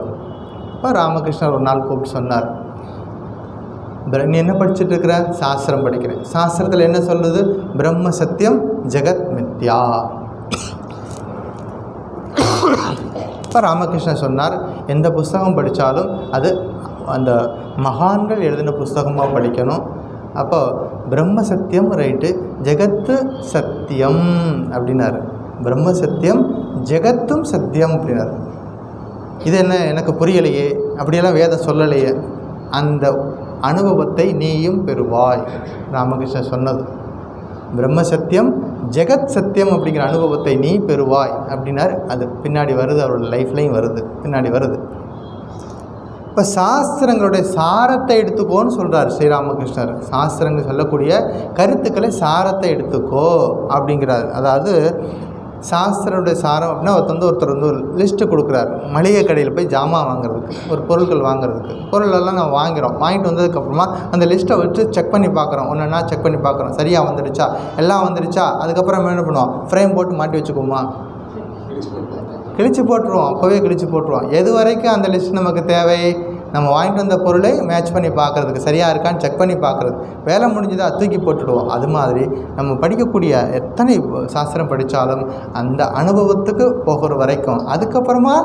Speaker 1: இப்போ ராமகிருஷ்ணர் ஒரு நாள் கூப்பிட்டு சொன்னார், நீ என்ன படிச்சுட்டு இருக்கிற? சாஸ்திரம் படிக்கிறேன். சாஸ்திரத்தில் என்ன சொல்லுது? பிரம்ம சத்தியம் ஜெகத் மித்யா. இப்போ ராமகிருஷ்ணன் சொன்னார், எந்த புஸ்தகம் படித்தாலும் அது அந்த மகான்கள் எழுதின புஸ்தகமாக படிக்கணும். அப்போ பிரம்ம சத்தியம் ரைட்டு, ஜெகத்து சத்தியம் அப்படின்னாரு. பிரம்ம சத்தியம் ஜெகத்தும் சத்தியம் அப்படின்னாரு. இது என்ன எனக்கு புரியலையே, அப்படியெல்லாம் வேதம் சொல்லலையே. அந்த அனுபவத்தை நீயும் பெறுவாய். ராமகிருஷ்ணன் சொன்னது பிரம்ம சத்தியம் ஜெகத் சத்தியம் அப்படிங்கிற அனுபவத்தை நீ பெறுவாய் அப்படின்னாரு. அது பின்னாடி வருது, அவரோட லைஃப்லையும் வருது, பின்னாடி வருது. இப்போ சாஸ்திரங்களுடைய சாரத்தை எடுத்துக்கோன்னு சொல்கிறார் ஸ்ரீராமகிருஷ்ணர். சாஸ்திரங்கள் சொல்லக்கூடிய கருத்துக்களை சாரத்தை எடுத்துக்கோ அப்படிங்கிறார். அதாவது சாஸ்திரனுடைய சாரம் அப்படின்னா ஒருத்தர் வந்து ஒரு லிஸ்ட்டு கொடுக்குறாரு. மளிகை கடையில் போய் ஜாமான் வாங்குறதுக்கு, ஒரு பொருட்கள் வாங்குறதுக்கு, பொருளெல்லாம் நம்ம வாங்கிட்டு வந்ததுக்கப்புறமா அந்த லிஸ்ட்டை வச்சு செக் பண்ணி பார்க்குறோம். ஒன்றுன்னா செக் பண்ணி பார்க்குறோம், சரியாக வந்துடுச்சா, எல்லாம் வந்துடுச்சா. அதுக்கப்புறம் என்ன பண்ணுவோம்? ஃப்ரேம் போட்டு மாட்டி வச்சுக்குவோமா? கிழிச்சு போட்டுருவோம். அப்போவே கிழிச்சு போட்டுருவோம். எது வரைக்கும் அந்த லிஸ்ட் நமக்கு தேவை? நம்ம வாங்கிட்டு வந்த பொருளை மேட்ச் பண்ணி பார்க்குறதுக்கு, சரியாக இருக்கான்னு செக் பண்ணி பார்க்குறது. வேலை முடிஞ்சதா தூக்கி போட்டுடுவோம். அது மாதிரி நம்ம படிக்கக்கூடிய எத்தனை சாஸ்திரம் படித்தாலும் அந்த அனுபவத்துக்கு போகிற வரைக்கும், அதுக்கப்புறமா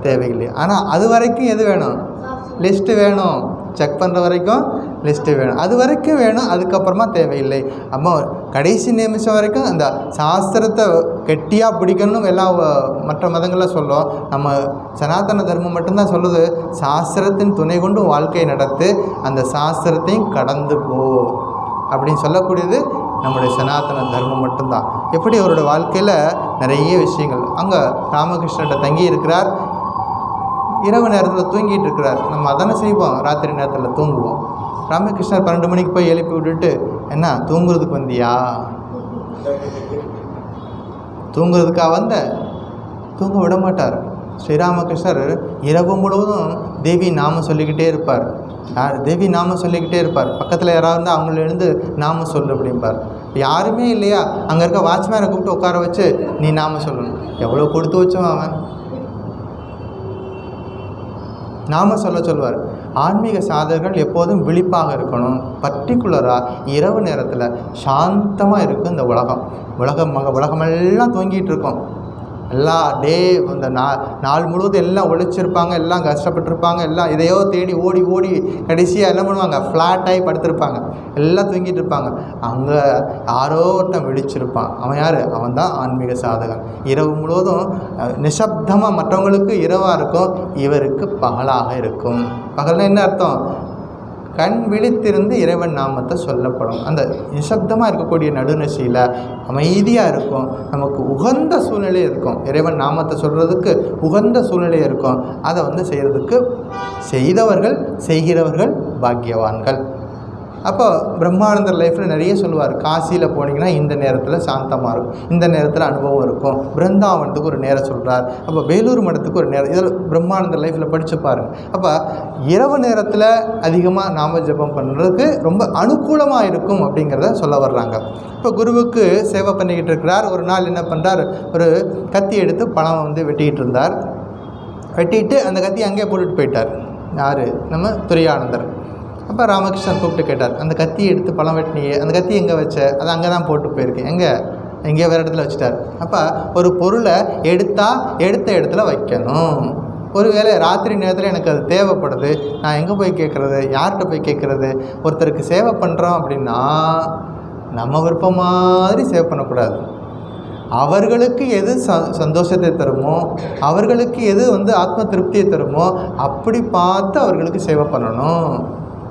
Speaker 1: தேவையில்லை. ஆனால் அது வரைக்கும் எது வேணும்? லிஸ்ட்டு வேணும். செக் பண்ணுற வரைக்கும் லிஸ்ட்டு வேணும், அது வரைக்கும் வேணும். அதுக்கப்புறமா தேவையில்லை. அப்போ கடைசி நிமிஷம் வரைக்கும் அந்த சாஸ்திரத்தை கெட்டியாக பிடிக்கணும். எல்லாம் மற்ற மதங்களில் சொல்லும். நம்ம சனாதன தர்மம் மட்டும்தான் சொல்லுது, சாஸ்திரத்தின் துணை கொண்டு வாழ்க்கையை நடத்து, அந்த சாஸ்திரத்தையும் கடந்து போ அப்படின்னு சொல்லக்கூடியது நம்முடைய சனாதன தர்மம் மட்டும்தான். எப்படி அவரோட வாழ்க்கையில் நிறைய விஷயங்கள். அங்கே ராமகிருஷ்ணர்கிட்ட தங்கி இருக்கிறார். இரவு நேரத்தில் தூங்கிட்டு இருக்கிறார். நம்ம அதானே செய்வோம், ராத்திரி நேரத்தில் தூங்குவோம். ராமகிருஷ்ணர் 12 மணிக்கு போய் எழுப்பி விட்டுட்டு, என்ன தூங்குறதுக்கு வந்தியா? தூங்குறதுக்காக வந்த? தூங்க விட மாட்டார் ஸ்ரீராமகிருஷ்ணர். இரவு முழுவதும் தேவி நாமம் சொல்லிக்கிட்டே இருப்பார். தேவி நாமம் சொல்லிக்கிட்டே இருப்பார். பக்கத்தில் யாராவது இருந்தால் அவங்கள எழுந்து நாமம் சொல்லு அப்படிம்பார். யாருமே இல்லையா, அங்கே இருக்க வாட்ச்மேனை கூப்பிட்டு உட்கார வச்சு நீ நாமம் சொல்லணும். எவ்வளோ கொடுத்து வச்சோம் அவன். நாம சொல்லுவார். ஆன்மீக சாதகர்கள் எப்போதும் விழிப்பாக இருக்கணும். பர்டிகுலராக இரவு நேரத்தில் சாந்தமாக இருக்கும் இந்த உலகமெல்லாம் தூங்கிட்டு இருக்கோம். எல்லா இந்த நாள் முழுவதும் எல்லாம் உழைச்சிருப்பாங்க, எல்லாம் கஷ்டப்பட்டுருப்பாங்க, எல்லாம் இதையோ தேடி ஓடி கடைசியாக என்ன பண்ணுவாங்க? ஃப்ளாட்டாகி படுத்திருப்பாங்க, எல்லாம் தூங்கிட்டு இருப்பாங்க. அங்கே யாரோ ஒருத்தன் விழிச்சிருப்பான். அவன் யார்? அவன் தான் ஆன்மீக சாதகன். இரவு முழுவதும் நிசப்தமாக, மற்றவங்களுக்கு இரவாக இருக்கும், இவருக்கு பகலாக இருக்கும். பகல்னா என்ன அர்த்தம்? கண் விழித்திருந்து இறைவன் நாமத்தை சொல்லப்படும். அந்த நிசப்தமாக இருக்கக்கூடிய நடுநிசையில் அமைதியாக இருக்கும். நமக்கு உகந்த சூழ்நிலை இருக்கும். இறைவன் நாமத்தை சொல்கிறதுக்கு உகந்த சூழ்நிலை இருக்கும். அதை செய்கிறதுக்கு செய்கிறவர்கள் பாக்கியவான்கள். அப்போ பிரம்மானந்தர் லைஃப்பில் நிறைய சொல்லுவார். காசியில் போனீங்கன்னா இந்த நேரத்தில் சாந்தமாக இருக்கும், இந்த நேரத்தில் அனுபவம் இருக்கும். பிருந்தாவனத்துக்கு ஒரு நேரம் சொல்கிறார். அப்போ வேலூர் மடத்துக்கு ஒரு நேரம். இதில் பிரம்மானந்தர் லைஃப்பில் படித்து பாருங்கள். அப்போ இரவு நேரத்தில் அதிகமாக நாம ஜபம் பண்ணுறதுக்கு ரொம்ப அனுகூலமாக இருக்கும் அப்படிங்கிறத சொல்ல வர்றாங்க. இப்போ குருவுக்கு சேவை பண்ணிக்கிட்டு இருக்கிறார். ஒரு நாள் என்ன பண்ணுறார்? ஒரு கத்தி எடுத்து பழம் வெட்டிக்கிட்டு இருந்தார். வெட்டிட்டு அந்த கத்தி அங்கேயே போட்டுட்டு போயிட்டார். யார்? நம்ம துரியானந்தர். அப்போ ராமகிருஷ்ணன் கூப்பிட்டு கேட்டார், அந்த கத்தியை எடுத்து பழம் வெட்டினியே, அந்த கத்தி எங்கே வச்ச? அது அங்கே தான் போட்டு போயிருக்கேன். எங்கேயோ வேறு இடத்துல வச்சுட்டார். அப்போ ஒரு பொருளை எடுத்த இடத்துல வைக்கணும். ஒருவேளை ராத்திரி நேரத்தில் எனக்கு அது தேவைப்படுது, நான் எங்கே போய் கேட்குறது? யார்கிட்ட போய் கேட்குறது? ஒருத்தருக்கு சேவை பண்ணுறோம் அப்படின்னா நம்ம விருப்பம் மாதிரி சேவை பண்ணக்கூடாது. அவர்களுக்கு எது சந்தோஷத்தை தருமோ, அவர்களுக்கு எது ஆத்ம திருப்தியை தருமோ அப்படி பார்த்து அவர்களுக்கு சேவை பண்ணணும்.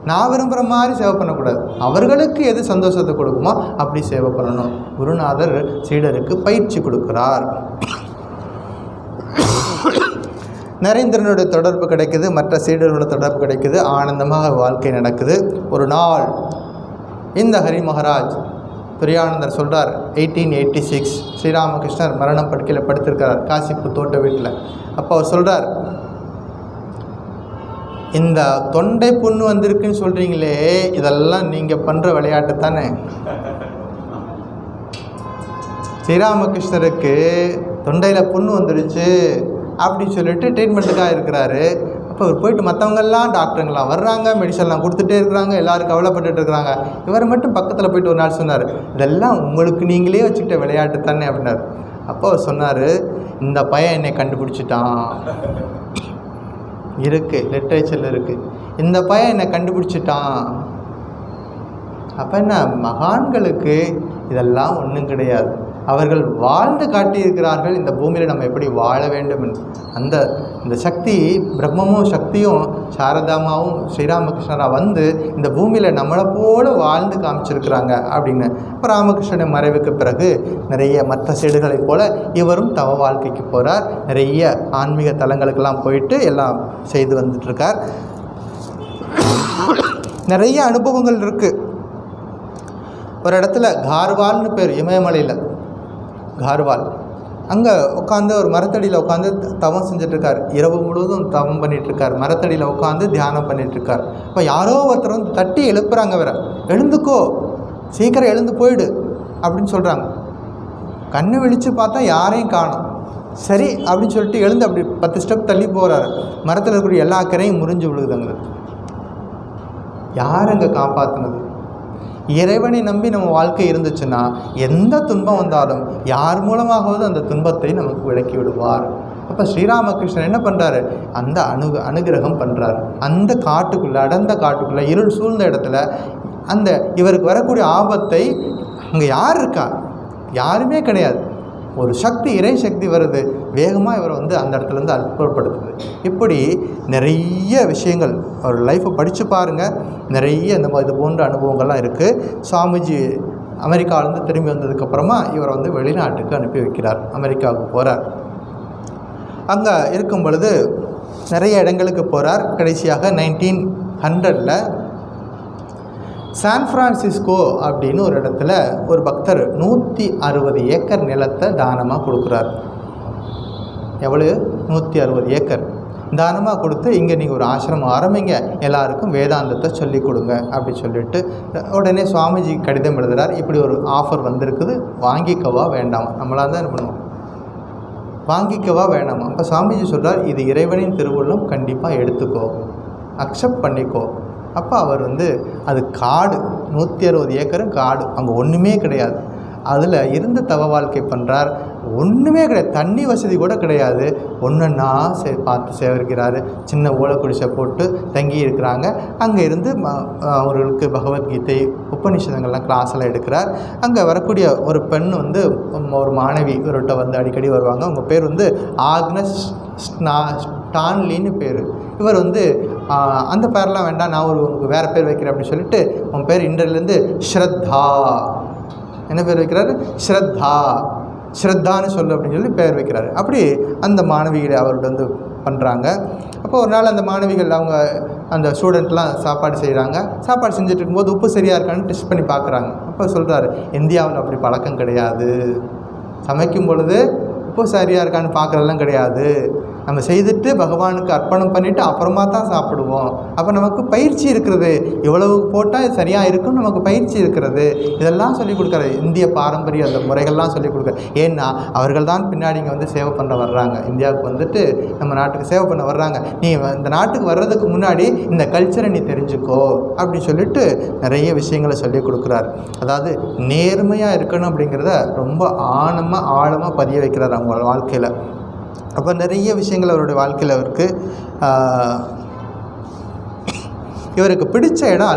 Speaker 1: நான் விரும்புகிற மாதிரி சேவை பண்ணக்கூடாது. அவர்களுக்கு எது சந்தோஷத்தை கொடுக்குமோ அப்படி சேவை பண்ணணும். குருநாதர் சீடருக்கு பயிற்சி கொடுக்கிறார். நரேந்திரனுடைய தொடர்பு கிடைக்குது, மற்ற சீடர்களோட தொடர்பு கிடைக்குது, ஆனந்தமாக வாழ்க்கை நடக்குது. ஒரு நாள் இந்த ஹரி மகாராஜ் துரியானந்தர் சொல்கிறார், 1886 ஸ்ரீராமகிருஷ்ணர் மரணம் படுக்கையில் படுத்திருக்கிறார் காசிப்பு தோட்ட வீட்டில். அப்போ அவர் சொல்கிறார், இந்த தொண்டை புண்ணு வந்திருக்குன்னு சொல்கிறீங்களே, இதெல்லாம் நீங்கள் பண்ணுற விளையாட்டு தானே. ஸ்ரீராமகிருஷ்ணருக்கு தொண்டையில் புண்ணு வந்துடுச்சு அப்படின்னு சொல்லிட்டு ட்ரீட்மெண்ட்டுக்காக இருக்கிறாரு. அப்போ அவர் போயிட்டு மற்றவங்கெல்லாம் டாக்டருங்களாம் வர்றாங்க, மெடிசன்லாம் கொடுத்துட்டே இருக்கிறாங்க, எல்லோரும் கவலைப்பட்டுட்டு இருக்கிறாங்க. இவர் மட்டும் பக்கத்தில் போயிட்டு ஒரு நாள் சொன்னார், இதெல்லாம் உங்களுக்கு நீங்களே வச்சுக்கிட்ட விளையாட்டு தானே அப்படின்னார். அப்போ அவர் சொன்னார், இந்த பையன் என்னை கண்டுபிடிச்சிட்டான். இருக்குது, லிட்ரேச்சரில் இருக்குது, இந்த பையன் என்னை கண்டுபிடிச்சிட்டான். அப்போ என்ன, மகான்களுக்கு இதெல்லாம் ஒன்றும் கிடையாது. அவர்கள் வாழ்ந்து காட்டியிருக்கிறார்கள் இந்த பூமியில் நம்ம எப்படி வாழ வேண்டும் என்று. இந்த சக்தி, பிரம்மமும் சக்தியும் சாரதாமாவும் ஸ்ரீராமகிருஷ்ணராக வந்து இந்த பூமியில் நம்மளை போல வாழ்ந்து காமிச்சிருக்கிறாங்க அப்படின்னு. இப்போ ராமகிருஷ்ணன் மறைவுக்கு பிறகு நிறைய மற்ற சீடுகளைப் போல் இவரும் தவ வாழ்க்கைக்கு போகிறார். நிறைய ஆன்மீக தலங்களுக்கெல்லாம் போயிட்டு எல்லாம் செய்து வந்துட்டுருக்கார். நிறைய அனுபவங்கள் இருக்குது. ஒரு இடத்துல கார்வால்னு பேர், இமயமலையில் கார்வால், அங்கே உட்காந்து ஒரு மரத்தடியில் உட்காந்து தவம் செஞ்சிட்ருக்கார். இரவு முழுவதும் தவம் பண்ணிகிட்ருக்கார், மரத்தடியில் உட்காந்து தியானம் பண்ணிகிட்ருக்கார். இப்போ யாரோ ஒருத்தர் வந்து தட்டி எழுப்புறாங்க, வேற எழுந்துக்கோ, சீக்கிரம் எழுந்து போயிடு அப்படின்னு சொல்கிறாங்க. கண்ணு விழித்து பார்த்தா யாரையும் காணும். சரி அப்படின்னு சொல்லிட்டு எழுந்து அப்படி 10 ஸ்டெப் தள்ளி போகிறாரு. மரத்தில் இருக்கக்கூடிய எல்லா கரையும் முறிஞ்சு விழுகுதுங்க. யார் அங்கே காப்பாற்றினது? இறைவனை நம்பி நம்ம வாழ்க்கை இருந்துச்சுன்னா எந்த துன்பம் வந்தாலும் யார் மூலமாகவது அந்த துன்பத்தை நமக்கு விலக்கி விடுவார். அப்போ ஸ்ரீராமகிருஷ்ணன் என்ன பண்ணுறாரு, அந்த அனுகிரகம் பண்ணுறாரு. அந்த காட்டுக்குள்ளே, அடர்ந்த காட்டுக்குள்ளே, இருள் சூழ்ந்த இடத்துல அந்த இவருக்கு வரக்கூடிய ஆபத்தை, அங்கே யார் இருக்கா? யாருமே கிடையாது. ஒரு சக்தி, இறை சக்தி வருது, வேகமாக இவரை வந்து அந்த இடத்துலேருந்து அற்புதப்படுத்துது. இப்படி நிறைய விஷயங்கள் அவர் லைஃப்பை படித்து பாருங்கள். நிறைய இந்த இது போன்ற அனுபவங்கள்லாம் இருக்குது. சுவாமிஜி அமெரிக்காவிலேருந்து திரும்பி வந்ததுக்கப்புறமா இவரை வந்து வெளிநாட்டுக்கு அனுப்பி வைக்கிறார். அமெரிக்காவுக்கு போகிறார். அங்கே இருக்கும் பொழுது நிறைய இடங்களுக்கு போகிறார். கடைசியாக 1900 சான் பிரான்சிஸ்கோ அப்படின்னு ஒரு இடத்துல ஒரு பக்தர் 160 ஏக்கர் நிலத்தை தானமாக கொடுக்குறார். எவ்வளோ? 160 ஏக்கர் தானமாக கொடுத்து, இங்கே நீங்கள் ஒரு ஆசிரமம் ஆரம்பிங்க, எல்லாருக்கும் வேதாந்தத்தை சொல்லிக் கொடுங்க அப்படி சொல்லிட்டு உடனே சுவாமிஜி கடிதம் எழுதுகிறார். இப்படி ஒரு ஆஃபர் வந்திருக்குது, வாங்கிக்கவா வேண்டாமா? நம்மளாக தான் என்ன பண்ணுவோம், வாங்கிக்கவா வேண்டாமா? அப்போ சுவாமிஜி சொல்கிறார், இது இறைவனின் திருவுள்ளம், கண்டிப்பாக எடுத்துக்கோ, அக்செப்ட் பண்ணிக்கோ. அப்போ அவர் வந்து, அது காடு, 160 ஏக்கரும் காடு, அங்கே ஒன்றுமே கிடையாது. அதில் இருந்து தவ வாழ்க்கை பண்ணுறார். ஒன்றுமே கிடையாது, தண்ணி வசதி கூட கிடையாது. ஒன்றுன்னா பார்த்து சேவிக்கிறாரு. சின்ன ஓலைக்குடிசை போட்டு தங்கி இருக்கிறாங்க. அங்கே இருந்து அவர்களுக்கு பகவத்கீதை, உபநிஷதங்கள்லாம் கிளாஸெல்லாம் எடுக்கிறார். அங்கே வரக்கூடிய ஒரு பெண் வந்து, ஒரு மாணவி இவர்கிட்ட வந்து அடிக்கடி வருவாங்க. அவங்க பேர் வந்து ஆக்னஸ் ஸ்டான்லின்னு பேர். இவர் வந்து அந்த பேரெலாம் வேண்டாம், நான் உங்களுக்கு வேறு பேர் வைக்கிறேன் அப்படின்னு சொல்லிட்டு, உன் பேர் இன்றையிலேருந்து ஸ்ரத்தா, என்ன பேர் வைக்கிறாரு? ஸ்ரத்தான்னு சொல்லு அப்படின்னு சொல்லி பேர் வைக்கிறாரு. அப்படி அந்த மாணவிகளை அவர்கிட்ட வந்து பண்ணுறாங்க. அப்போ ஒரு நாள் அந்த மாணவிகள், அவங்க அந்த ஸ்டூடெண்ட்லாம் சாப்பாடு செய்கிறாங்க. சாப்பாடு செஞ்சுட்டு இருக்கும்போது உப்பு சரியாக இருக்கான்னு டெஸ்ட் பண்ணி பார்க்குறாங்க. அப்போ சொல்கிறாரு, இந்தியாவில் அப்படி பழக்கம் கிடையாது, சமைக்கும் பொழுது உப்பு சரியாக இருக்கான்னு பார்க்குறதெல்லாம் கிடையாது. நம்ம செய்துட்டு பகவானுக்கு அர்ப்பணம் பண்ணிவிட்டு அப்புறமா தான் சாப்பிடுவோம். அப்போ நமக்கு பயிற்சி இருக்கிறது, இவ்வளவு போட்டால் சரியாக இருக்கும், நமக்கு பயிற்சி இருக்கிறது. இதெல்லாம் சொல்லிக் கொடுக்குறாரு. இந்திய பாரம்பரிய அந்த முறைகள்லாம் சொல்லிக் கொடுக்குறாரு. ஏன்னா அவர்கள் தான் பின்னாடி இங்கே வந்து சேவை பண்ண வர்றாங்க. இந்தியாவுக்கு வந்துட்டு நம்ம நாட்டுக்கு சேவை பண்ண வர்றாங்க. நீ இந்த நாட்டுக்கு வர்றதுக்கு முன்னாடி இந்த கல்ச்சரை நீ தெரிஞ்சுக்கோ அப்படின்னு சொல்லிட்டு நிறைய விஷயங்களை சொல்லிக் கொடுக்குறாரு. அதாவது நேர்மையாக இருக்கணும் அப்படிங்கிறத ரொம்ப ஆழமாக பதிய வைக்கிறார் அவங்க வாழ்க்கையில். அப்போ நிறைய விஷயங்கள் அவருடைய வாழ்க்கையில் இருக்குது. இவருக்கு பிடித்த இடம்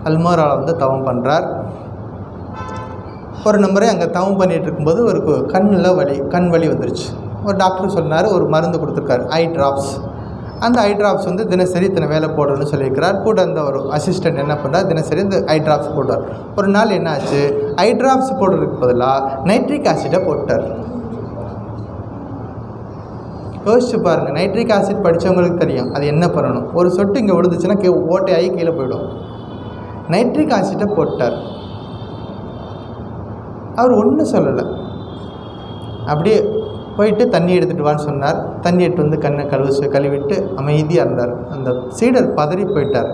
Speaker 1: அல்மோராவில் வந்து தவம் பண்ணுறார். ஒரு நம்பரே அங்கே தவம் பண்ணிகிட்டு இருக்கும்போது அவருக்கு கண் வலி வந்துருச்சு. ஒரு டாக்டர் சொன்னார், ஒரு மருந்து கொடுத்துருக்காரு, ஐ ட்ராப்ஸ். அந்த ஐ ட்ராப்ஸ் வந்து தினசரி இத்தனை வேலை போடுறதுன்னு சொல்லியிருக்கிறார். கூட அந்த ஒரு அசிஸ்டண்ட் என்ன பண்ணுறார், தினசரி இந்த ஐ ட்ராப்ஸ் போட்டார். ஒரு நாள் என்ன ஆச்சு, ஐ ட்ராப்ஸ் போடுறதுக்கு பதிலாக நைட்ரிக் ஆசிடை போட்டார். யோசிச்சு பாருங்கள், நைட்ரிக் ஆசிட் படித்தவங்களுக்கு தெரியும் அது என்ன பண்ணணும். ஒரு சொட்டு இங்கே விழுந்துச்சுன்னா ஓட்டையாகி கீழே போயிடும். நைட்ரிக் ஆசிட்டை போட்டார். அவர் ஒன்றும் சொல்லலை, அப்படியே போயிட்டு தண்ணி எடுத்துகிட்டு வான்னு சொன்னார். தண்ணி எடுத்து வந்து கண்ணை கழுவிட்டு அமைதியாக இருந்தார். அந்த சீடர் பதறி போயிட்டார்.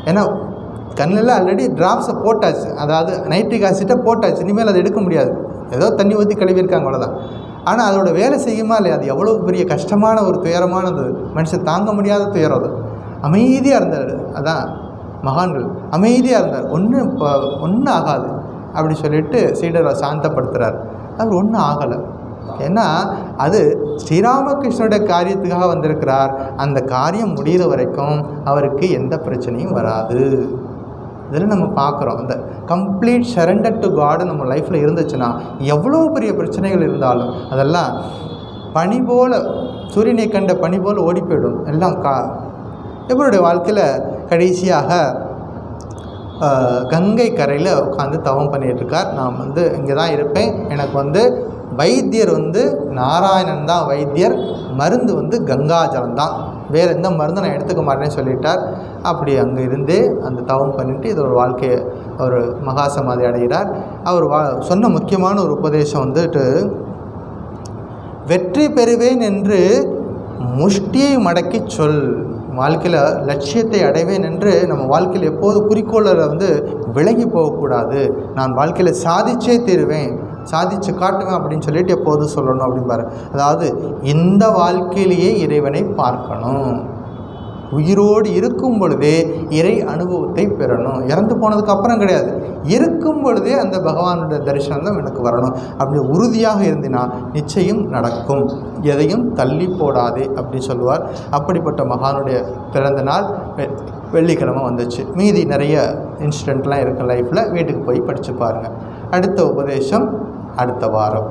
Speaker 1: ஏன்னா கண்ணில் ஆல்ரெடி ட்ராப்ஸை போட்டாச்சு, அதாவது நைட்ரிக் ஆசிட்டை போட்டாச்சு, இனிமேல் அதை எடுக்க முடியாது. ஏதோ தண்ணி ஊற்றி கழுவியிருக்காங்க, அவ்வளோதான். ஆனால் அதோட வேலை செய்யுமா இல்லையா? அது எவ்வளோ பெரிய கஷ்டமான ஒரு துயரமானது, மனுஷன் தாங்க முடியாத துயரம் அது. அமைதியாக இருந்தார். அதான் மகான்கள், அமைதியாக இருந்தார். ஒன்றும் ஆகாது அப்படி சொல்லிட்டு சீடரை சாந்தப்படுத்துகிறார். அவர் ஒன்றும் ஆகலை. ஏன்னா அது ஸ்ரீராமகிருஷ்ணனுடைய காரியத்துக்காக வந்திருக்கிறார். அந்த காரியம் முடிகிற வரைக்கும் அவருக்கு எந்த பிரச்சனையும் வராது. இதில் நம்ம பார்க்குறோம், அந்த கம்ப்ளீட் சரண்டர் டு காடு நம்ம லைஃப்பில் இருந்துச்சுன்னா எவ்வளோ பெரிய பிரச்சனைகள் இருந்தாலும் அதெல்லாம் பனி போல், சூரியனை கண்ட பனி போல் ஓடி போயிடும் எல்லாம். இவருடைய வாழ்க்கையில் கடைசியாக கங்கை கரையில் உட்காந்து தவம் பண்ணிகிட்ருக்கார். நான் இங்கே தான் இருப்பேன், எனக்கு வைத்தியர் நாராயணன் தான் வைத்தியர், மருந்து கங்காஜலம் தான், வேறு எந்த மருந்தும் நான் எடுத்துக்க மாட்டேன்னு சொல்லிட்டார். அப்படி அங்கே இருந்தே அந்த தவம் பண்ணிவிட்டு இதோட வாழ்க்கையை ஒரு மகா சமாதி அடைகிறார். அவர் சொன்ன முக்கியமான ஒரு உபதேசம் வெற்றி பெறுவேன் என்று முஷ்டியை மடக்கி சொல். வாழ்க்கையில் லட்சியத்தை அடைவேன் என்று நம்ம வாழ்க்கையில் எப்போது குறிக்கோளில் விலகி போகக்கூடாது. நான் வாழ்க்கையில் சாதிச்சே தீருவேன், சாதிச்சு காட்டுவேன் அப்படின்னு சொல்லிட்டு எப்போதும் சொல்லணும் அப்படிம்பாரு. அதாவது இந்த வாழ்க்கையிலேயே இறைவனை பார்க்கணும். உயிரோடு இருக்கும் பொழுதே இறை அனுபவத்தை பெறணும். இறந்து போனதுக்கு அப்புறம் கிடையாது, இருக்கும் பொழுதே அந்த பகவானுடைய தரிசனம் தான் எனக்கு வரணும். அப்படி உறுதியாக இருந்தினா நிச்சயம் நடக்கும். எதையும் தள்ளி போடாதே அப்படி சொல்லுவார். அப்படிப்பட்ட மகானுடைய பிறந்த நாள் வெள்ளிக்கிழமை வந்துச்சு. மீதி நிறைய இன்சிடெண்ட்லாம் இருக்குது லைஃப்பில், வீட்டுக்கு போய் படித்து பாருங்கள். அடுத்த உபதேசம் அடுத்த வாரம்.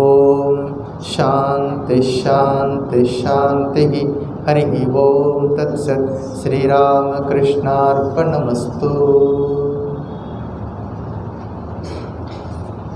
Speaker 1: ஓம் சாந்தி சாந்தி சாந்தி. ஹரி ஓம் தத் சத். ஸ்ரீராமகிருஷ்ணார்ப்பணமஸ்து.